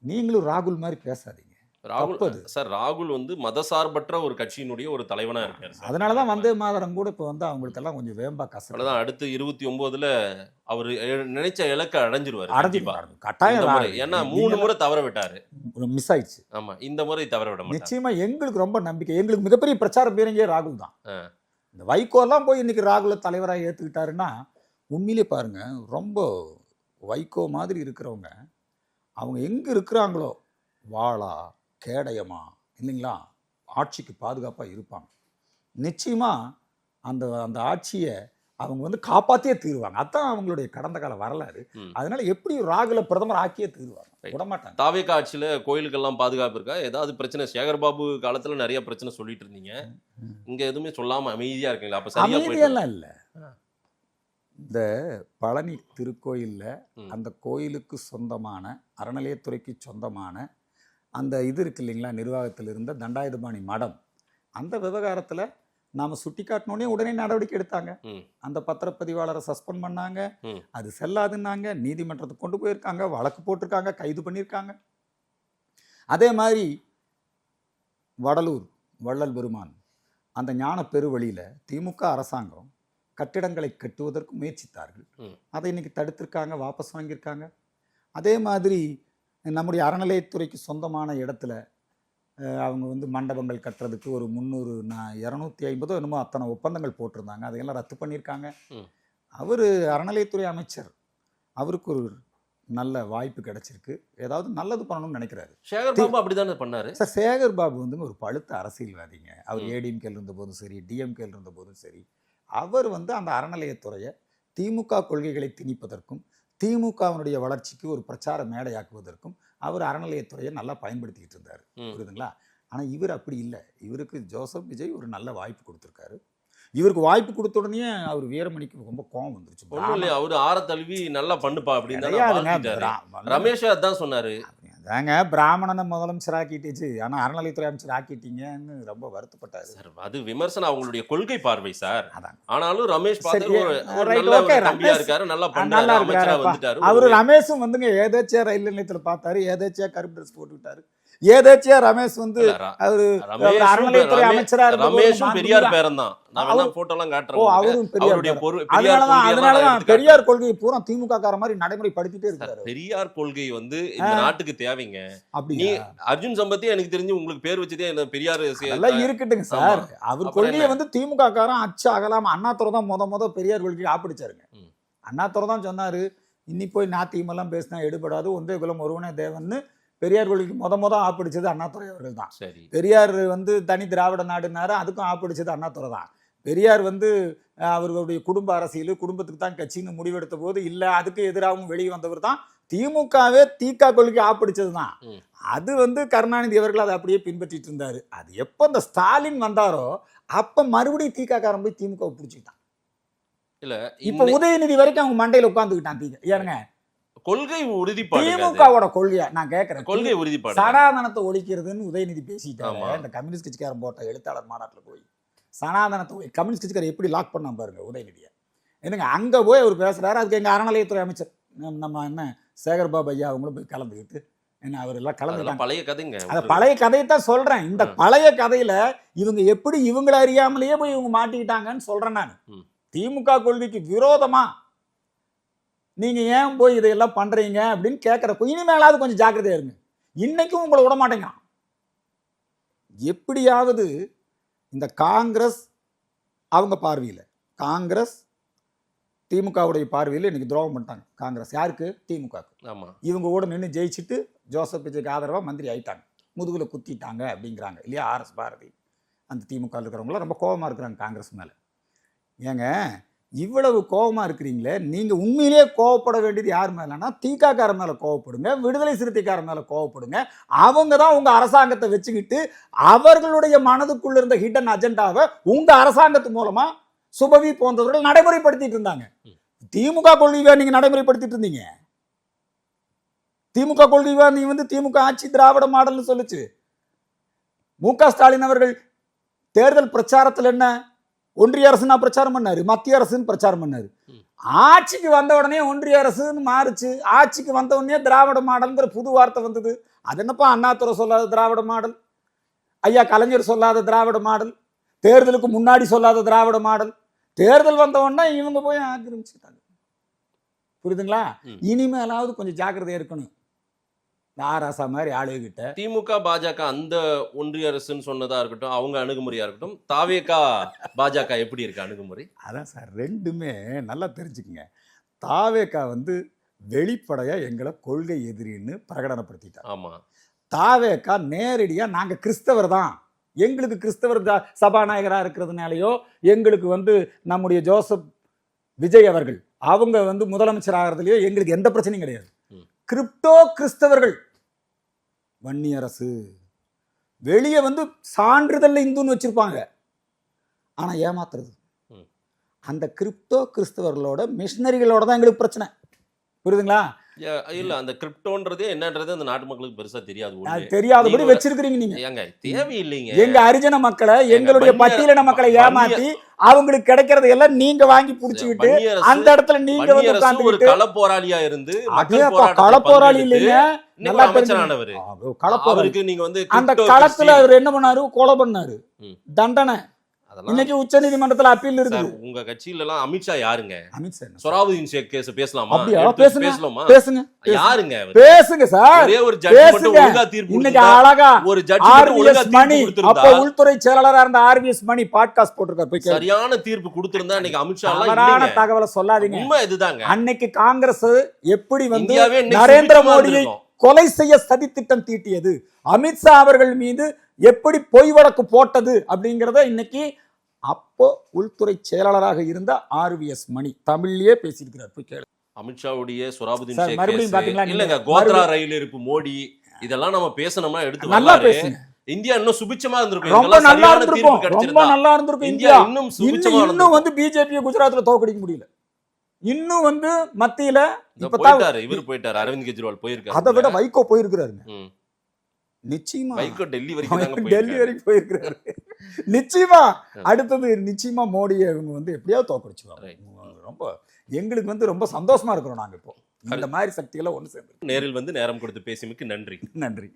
நீங்களும் ராகுல் மாதிரி பேசாதீங்க. ராகுல் தப்பது. சார், ராகுல் மதசார்பற்ற ஒரு கட்சியினுடைய ஒரு தலைவனா இருக்காரு சார். அதனாலதான் வந்தே மாதரம் கூட இப்ப அவங்களுக்கெல்லாம் கொஞ்சம் வேம்பா கசப்பு அவ்வளவுதான். அடுத்து 29ல அவர் நினைச்ச இலக்கை அடைஞ்சிருவாரு. கண்டிப்பா. அடைஞ்சு இந்த கட்டாயம் முறை. ஏன்னா 3 முறை தவற விட்டாரு. மிஸ் ஆயிடுச்சு. ஆமா, இந்த முறை தவற விட மாட்டாரு. நிச்சயமா எங்களுக்கு ரொம்ப நம்பிக்கை. எங்களுக்கு மிகப்பெரிய பிரச்சார பீரங்கே ராகுல் தான். ஆ. இந்த வைகோலாம் போய் இன்னைக்கு ராகுல தலைவராக ஏத்துக்கிட்டாருன்னா உண்மையிலே பாருங்க, ரொம்ப வைகோ மாதிரி இருக்கிறவங்க அவங்க எங்க இருக்கிறாங்களோ, வாளா கேடயமா இல்லைங்களா, ஆட்சிக்கு பாதுகாப்பா இருப்பாங்க. நிச்சயமா அந்த அந்த ஆட்சியை அவங்க காப்பாத்தியே தீருவாங்க. அதான் அவங்களுடைய கடந்த கால வரலாறு. ம். அதனால எப்படி ராகுல பிரதமர் ஆக்கியே தீருவாங்க. Right. விடமாட்டாங்க. தாவேகா ஆட்சியில கோயிலுக்கெல்லாம் பாதுகாப்பு இருக்கா? ஏதாவது பிரச்சனை? சேகர்பாபு காலத்துல நிறைய பிரச்சனை சொல்லிட்டு இருந்தீங்க. ம். இங்க எதுவுமே சொல்லாம அமைதியா இருக்கீங்களா? அப்ப சரியா போயிட்டு அமைதியெல்லாம் இல்ல. ஆ. இந்த பழனி திருக்கோயில்ல ம். அந்த கோயிலுக்கு சொந்தமான, அறநிலையத்துறைக்கு சொந்தமான அந்த இது இருக்கு இல்லைங்களா, நிர்வாகத்தில் இருந்த தண்டாயுதபாணி மடம், அந்த விவகாரத்துல நாம சுட்டி காட்டினோடனே உடனே நடவடிக்கை எடுத்தாங்க. ம். அந்த பத்திரப்பதிவாளரை சஸ்பெண்ட் பண்ணாங்க. ம். அது செல்லாதுன்னாங்க. நீதிமன்றத்துக்கு கொண்டு போயிருக்காங்க, வழக்கு போட்டிருக்காங்க, கைது பண்ணியிருக்காங்க. அதே மாதிரி வடலூர் வள்ளல் பெருமான் அந்த ஞான பெருவழியில திமுக அரசாங்கம் கட்டிடங்களை கட்டுவதற்கு முயற்சித்தார்கள். ம். அதை இன்னைக்கு தடுத்திருக்காங்க, வாபஸ் வாங்கியிருக்காங்க. அதே மாதிரி நம்முடைய அறநிலையத்துறைக்கு சொந்தமான இடத்துல அவங்க மண்டபங்கள் கட்டுறதுக்கு ஒரு 250 என்னமோ அத்தனை ஒப்பந்தங்கள் போட்டிருந்தாங்க. அதையெல்லாம் ரத்து பண்ணியிருக்காங்க. ம். அவர் அறநிலையத்துறை அமைச்சர், அவருக்கு ஒரு நல்ல வாய்ப்பு கிடைச்சிருக்கு. ஏதாவது நல்லது பண்ணணும்னு நினைக்கிறாரு. சேகர்பாபு அப்படிதானே பண்ணாரு. சார், சேகர் பாபு ஒரு பழுத்த அரசியல்வாதிங்க. அவர் ம். ஏடிஎம்கேல இருந்த போதும் சரி, டிஎம்கேல இருந்த போதும் சரி, அவர் அந்த அறநிலையத்துறையை திமுக கொள்கைகளை திணிப்பதற்கும் திமுகவினுடைய வளர்ச்சிக்கு ஒரு பிரச்சார மேடையாக்குவதற்கும் அவர் அறநிலையத்துறையை நல்லா பயன்படுத்திக்கிட்டு இருந்தார். ம். புரியுதுங்களா? ஆனால் இவர் அப்படி இல்லை. இவருக்கு ஜோசப் விஜய் ஒரு நல்ல வாய்ப்பு கொடுத்துருக்காரு. இவருக்கு வாய்ப்பு கொடுத்த உடனே அவர் வீரமணிக்கு ரொம்ப கோவம் வந்துருச்சு. ஒண்ணும் இல்லையா, அவரு ஆற தழுவி நல்லா பண்ணுப்பா அப்படின்னு தான் கிடையாதுங்க. வாழ்த்திட்டாரு. ரமேஷ் அதான் சொன்னாரு. அதாங்க பிராமணனை முதலமைச்சர் ஆக்கிட்டுச்சு, ஆனா அறநிலையத்துறை அமைச்சர் ஆக்கிட்டீங்கன்னு ரொம்ப வருத்தப்பட்டாரு. சார் அது விமர்சனம், அவங்களுடைய கொள்கை பார்வை சார். அதான். ஆனாலும் ரமேஷ் சரி, ஒரு right, நல்ல okay, ஒரு தம்பியா ரமேஷ் இருக்காரு, நல்லா நல்லா பண்றாரு, அமைச்சரா இருக்கிறாருப்பா. வந்துட்டாரு. அவரு ரமேஷும் வந்துங்க ஏதாச்சியா ரயில் நிலையத்துல பார்த்தாரு, ஏதாச்சியா கருப்பு ட்ரெஸ் போட்டு விட்டாரு, ஏதாச்சியா ரமேஷ் வந்து அவரு அறநிலையத்துறை அமைச்சரா ரமேஷும் பெரியார் பேரன் தான். நான் வேணா போட்டோ எல்லாம் காட்டுறேன். அவரும் அவருடைய அதனாலதான் பெரியார் கொள்கையை பூரா திமுக கார மாதிரி நடைமுறைப்படுத்திட்டே இருக்காரு. பெரியார் கொள்கை வந்து இந்த நாட்டுக்கு தேவைங்க. அப்படி நீ அர்ஜுன் சம்பத்தி எனக்கு தெரிஞ்சு உங்களுக்கு பேர் வச்சதே என்ன பெரியார் எல்லாம் இருக்கட்டுங்க சார். அவர் கொள்கையை வந்து திமுக காரன் அச்சு அகலாம அண்ணாதுரை தான் முத பெரியார் கொள்கையை ஆப்பிடிச்சாருங்க. அண்ணாதுரை தான் சொன்னாரு, இன்னி போய் நாத்தியமெல்லாம் பேசினா எடுபடாது, ஒன்றே குலம் ஒருவனே தேவன்னு பெரியார் கொள்கைக்கு முத ஆப்பிடிச்சது அண்ணாதுரை அவர்கள் தான். சரி, பெரியார் வந்து தனி திராவிட நாடுனாரு, அதுக்கும் ஆப்பிடிச்சது அண்ணாதுரை தான். பெரியார் வந்து அவர்களுடைய குடும்ப அரசியல், குடும்பத்துக்கு தான் கட்சின்னு முடிவெடுத்த போது இல்லை அதுக்கு எதிராகவும் வெளியே வந்தவர் தான். திமுகவே தீகா கொள்கை ஆப்பிடிச்சது தான். அது வந்து கருணாநிதி அவர்கள் அதை அப்படியே பின்பற்றிட்டு இருந்தாரு. அது எப்போ இந்த ஸ்டாலின் வந்தாரோ அப்ப மறுபடியும் தீகா காரன் போய் திமுக பிடிச்சிக்கிட்டான். இல்ல இப்ப உதயநிதி வரைக்கும் அவங்க மண்டையில உட்காந்துக்கிட்டான். தீகா ஏனுங்க கொள்கை உறுதிப்பாடு, திமுகவோட கொள்கையா நான் கேட்கிறேன். கொள்கை உறுதிப்பாடு சனாதனத்தை ஒழிக்கிறதுன்னு உதயநிதி பேசிட்டாங்க. ஆமா. இந்த கம்யூனிஸ்ட் கட்சிக்காரன் போட்ட எழுத்தாளர் மாநாட்டில் போய் சனாதனத்தை கம்யூனிஸ்ட் கட்சிக்காரர் எப்படி லாக் பண்ண பாருங்க உதயநிதியை. என்னங்க அங்க போய் அவர் பேசுறாரு. அதுக்கு எங்க அறநிலையத்துறை அமைச்சர் நம்ம என்ன சேகர் பாபு ஐயா அவங்களும் போய் கலந்துக்கிட்டு என்ன அவர் எல்லாம் கலந்துட்டாங்க. பழைய கதைங்க. அந்த பழைய கதையை தான் சொல்றேன். இந்த பழைய கதையில இவங்க எப்படி இவங்களை அறியாமலேயே போய் இவங்க மாட்டிக்கிட்டாங்கன்னு சொல்றேன் நான். திமுக கொள்கைக்கு விரோதமா நீங்க ஏன் போய் இதையெல்லாம் பண்றீங்க அப்படின்னு கேட்கறப்போ இனிமேலாவது கொஞ்சம் ஜாக்கிரதையா இருங்க. இன்னைக்கும் உங்களை விட மாட்டேங்கிறான். எப்படியாவது இந்த காங்கிரஸ் அவங்க பார்வையில், காங்கிரஸ் திமுகவுடைய பார்வையில் இன்னைக்கு துரோகம் பண்ணிட்டாங்க. காங்கிரஸ் யாருக்கு? திமுக. இவங்க கூட நின்று ஜெயிச்சுட்டு ஜோசப் விஜய்க்கு ஆதரவாக மந்திரி ஆயிட்டாங்க, முதுகுல குத்திட்டாங்க அப்படிங்கிறாங்க இல்லையா ஆர்எஸ் பாரதி. அந்த திமுக இருக்கிறவங்களாம் ரொம்ப கோபமாக இருக்கிறாங்க காங்கிரஸ் மேலே. ஏங்க இவ்வளவு கோபமாக இருக்கிறீங்களே, நீங்கள் உண்மையிலேயே கோவப்பட வேண்டியது யார் மேலேனா தீகாக்கார மேலே கோவப்படுங்க, விடுதலை சிறுத்தைக்கார மேலே கோவப்படுங்க. அவங்க தான் உங்கள் அரசாங்கத்தை வச்சுக்கிட்டு அவர்களுடைய மனதுக்குள்ள இருந்த ஹிடன் அஜெண்டாவை உங்கள் அரசாங்கத்து மூலமா சுபவி போன்றவர்கள் நடைமுறைப்படுத்திட்டு இருந்தாங்க. திமுக கொள்கையை நீங்க நடைமுறைப்படுத்திட்டு இருந்தீங்க. திமுக கொள்கையை நீ வந்து திமுக ஆட்சி திராவிட மாடல்னு சொல்லுச்சு. மு.க. ஸ்டாலின் அவர்கள் தேர்தல் பிரச்சாரத்தில் என்ன ஒன்றிய அரசுனா பிரச்சாரம் பண்ணாரு, மத்திய அரசுன்னு பிரச்சாரம் பண்ணாரு. ஆட்சிக்கு வந்த உடனே ஒன்றிய அரசுன்னு மாறுச்சு. ஆட்சிக்கு வந்த உடனே திராவிட மாடல்ங்கிற புது வார்த்தை வந்தது. அது என்னப்பா அண்ணாதுரை சொல்லாத திராவிட மாடல், ஐயா கலைஞர் சொல்லாத திராவிட மாடல், தேர்தலுக்கு முன்னாடி சொல்லாத திராவிட மாடல். தேர்தல் வந்த உடனே இவங்க போய் ஆக்கிரமிச்சுட்டாங்க. புரியுதுங்களா? இனிமேலாவது கொஞ்சம் ஜாக்கிரதையா இருக்கணும். ஆராசா மாதிரி ஆளுகிட்ட திமுக பாஜக அந்த ஒன்றிய அரசுன்னு சொன்னதா இருக்கட்டும், அவங்க அணுகுமுறையா இருக்கட்டும், தாவேகா பாஜக எப்படி இருக்கு அணுகுமுறை? அதான் சார் ரெண்டுமே நல்லா தெரிஞ்சுக்குங்க. தாவேகா வந்து வெளிப்படையா எங்களை கொள்கை எதிரின்னு பிரகடனப்படுத்திட்டாங்க. ஆமா. தாவேகா நேரடியா நாங்க கிறிஸ்தவர் தான், எங்களுக்கு கிறிஸ்தவர் சபாநாயகராக இருக்கிறதுனாலையோ எங்களுக்கு வந்து நம்முடைய ஜோசப் விஜய் அவர்கள் அவங்க வந்து முதலமைச்சர் ஆகிறதுலையோ எங்களுக்கு எந்த பிரச்சனையும் கிடையாது. கிரிப்டோ கிறிஸ்தவர்கள் வன்னி அரசு வெளியே வந்து சான்றிதழ் இந்துன்னு வச்சிருப்பாங்க, ஆனா ஏமாத்துறது அந்த கிரிப்டோ கிறிஸ்தவர்களோட மிஷனரிகளோட தான் எங்களுக்கு பிரச்சனை. புரியுதுங்களா? இல்ல அந்த கிரிப்டோன்றதே என்னன்றது அந்த நாட்டு மக்களுக்கு பெருசா தெரியாது. தெரியாதபடி வச்சிருக்கிறீங்க நீங்க. ஏங்க தேவையில்லைங்க. எங்க ஹரிஜன மக்களை, எங்களுடைய பட்டியலின மக்களை ஏமாத்தி அவங்களுக்கு கிடைக்கிறது எல்லாம் நீங்க வாங்கி புடிச்சுக்கிட்டு அந்த இடத்துல நீங்க வந்து உட்கார்ந்து ஒரு கள போராளியா இருந்து கள போராளி இல்லைங்க, நல்லா அமைச்சரானவர். அவருக்கு நீங்க வந்து அந்த களத்துல அவர் என்ன பண்ணாரு? கொலை பண்ணாரு, தண்டனை. இன்னைக்கு உச்ச நீதிமன்றத்துல அப்பீல் இருக்கு. உங்க கட்சியில எல்லாம் அமித்ஷா யாருங்க? அமித்ஷா சொராபுதீன் ஷேக் கேஸ் பேசலாமா? பேசலாமா? பேசுங்க யாருங்க? பேசுங்க சார். ஒரே ஒரு ஜட்ஜ் மட்டும் ஒழுங்கா தீர்ப்பு இன்னைக்கு அழகா ஒரு ஜட்ஜ் மட்டும் ஒழுங்கா தீர்ப்பு கொடுத்திருந்தா, அப்ப உள்துறை செயலாளரா இருந்த ஆர்விஎஸ் மணி பாட்காஸ்ட் போட்டுருக்காரு, போய் சரியான தீர்ப்பு கொடுத்திருந்தா இன்னைக்கு அமித்ஷா எல்லாம் இல்லைங்க. தகவலை சொல்லாதீங்க. உண்மை இதுதாங்க. அன்னைக்கு காங்கிரஸ் எப்படி வந்து நரேந்திர மோடியை கொலை செய்ய சதி திட்டம் தீட்டியது, அமித்ஷா அவர்கள் மீது எப்படி பொய் வழக்கு போட்டது அப்படிங்கறத இன்னைக்கு அப்போ உள்துறை செயலாளராக இருந்த ஆர்விஎஸ் மணி தமிழ்லயே பேசியிருக்கிறார். போய் கேளு. அமித்ஷாவுடைய சொராபுதீன் மறுபடியும் பாத்தீங்களா? இல்லங்க கோத்ரா ரயில் இருப்பு மோடி இதெல்லாம் நம்ம பேசணும்னா எடுத்து நல்லா பேசுங்க. இந்தியா இன்னும் சுபிட்சமா இருந்திருக்கும். ரொம்ப இதெல்லாம் நல்லா சரியான தீர்ப்பு இருந்திருக்கும், ரொம்ப கிடைச்சிருந்தா நல்லா இருந்திருக்கும். இந்தியா இந்தியா இன்னும் சுபிட்சமா இன்னும் இருந்திருக்கும். வந்து பிஜேபியை குஜராத்ல தோக்கடிக்க முடியல. இன்னும் வந்து மத்தியில இதோ இப்பதான் போயிட்டாரு, இவர் போயிட்டாரு, அரவிந்த் கெஜ்ரிவால் போயிருக்காரு. அதை விட வைகோ போயிருக்கிறாருங்க. ம். நிச்சயமா வைகோ டெல்லி வரைக்கும் தாங்க டெல்லி போயிருக்காரு. வரைக்கும் போயிருக்கிறாரு. நிச்சயமா அடுத்தது நிச்சயமா மோடியை இவங்க வந்து எப்படியாவது தோக்கடிச்சுவாங்க. Right. ரொம்ப எங்களுக்கு வந்து ரொம்ப சந்தோஷமா இருக்கிறோம் நாங்க இப்போ இந்த மாதிரி சக்திகளை ஒன்று சேர்ந்து. நேரில் வந்து நேரம் கொடுத்து பேசியமைக்கு நன்றி. நன்றி.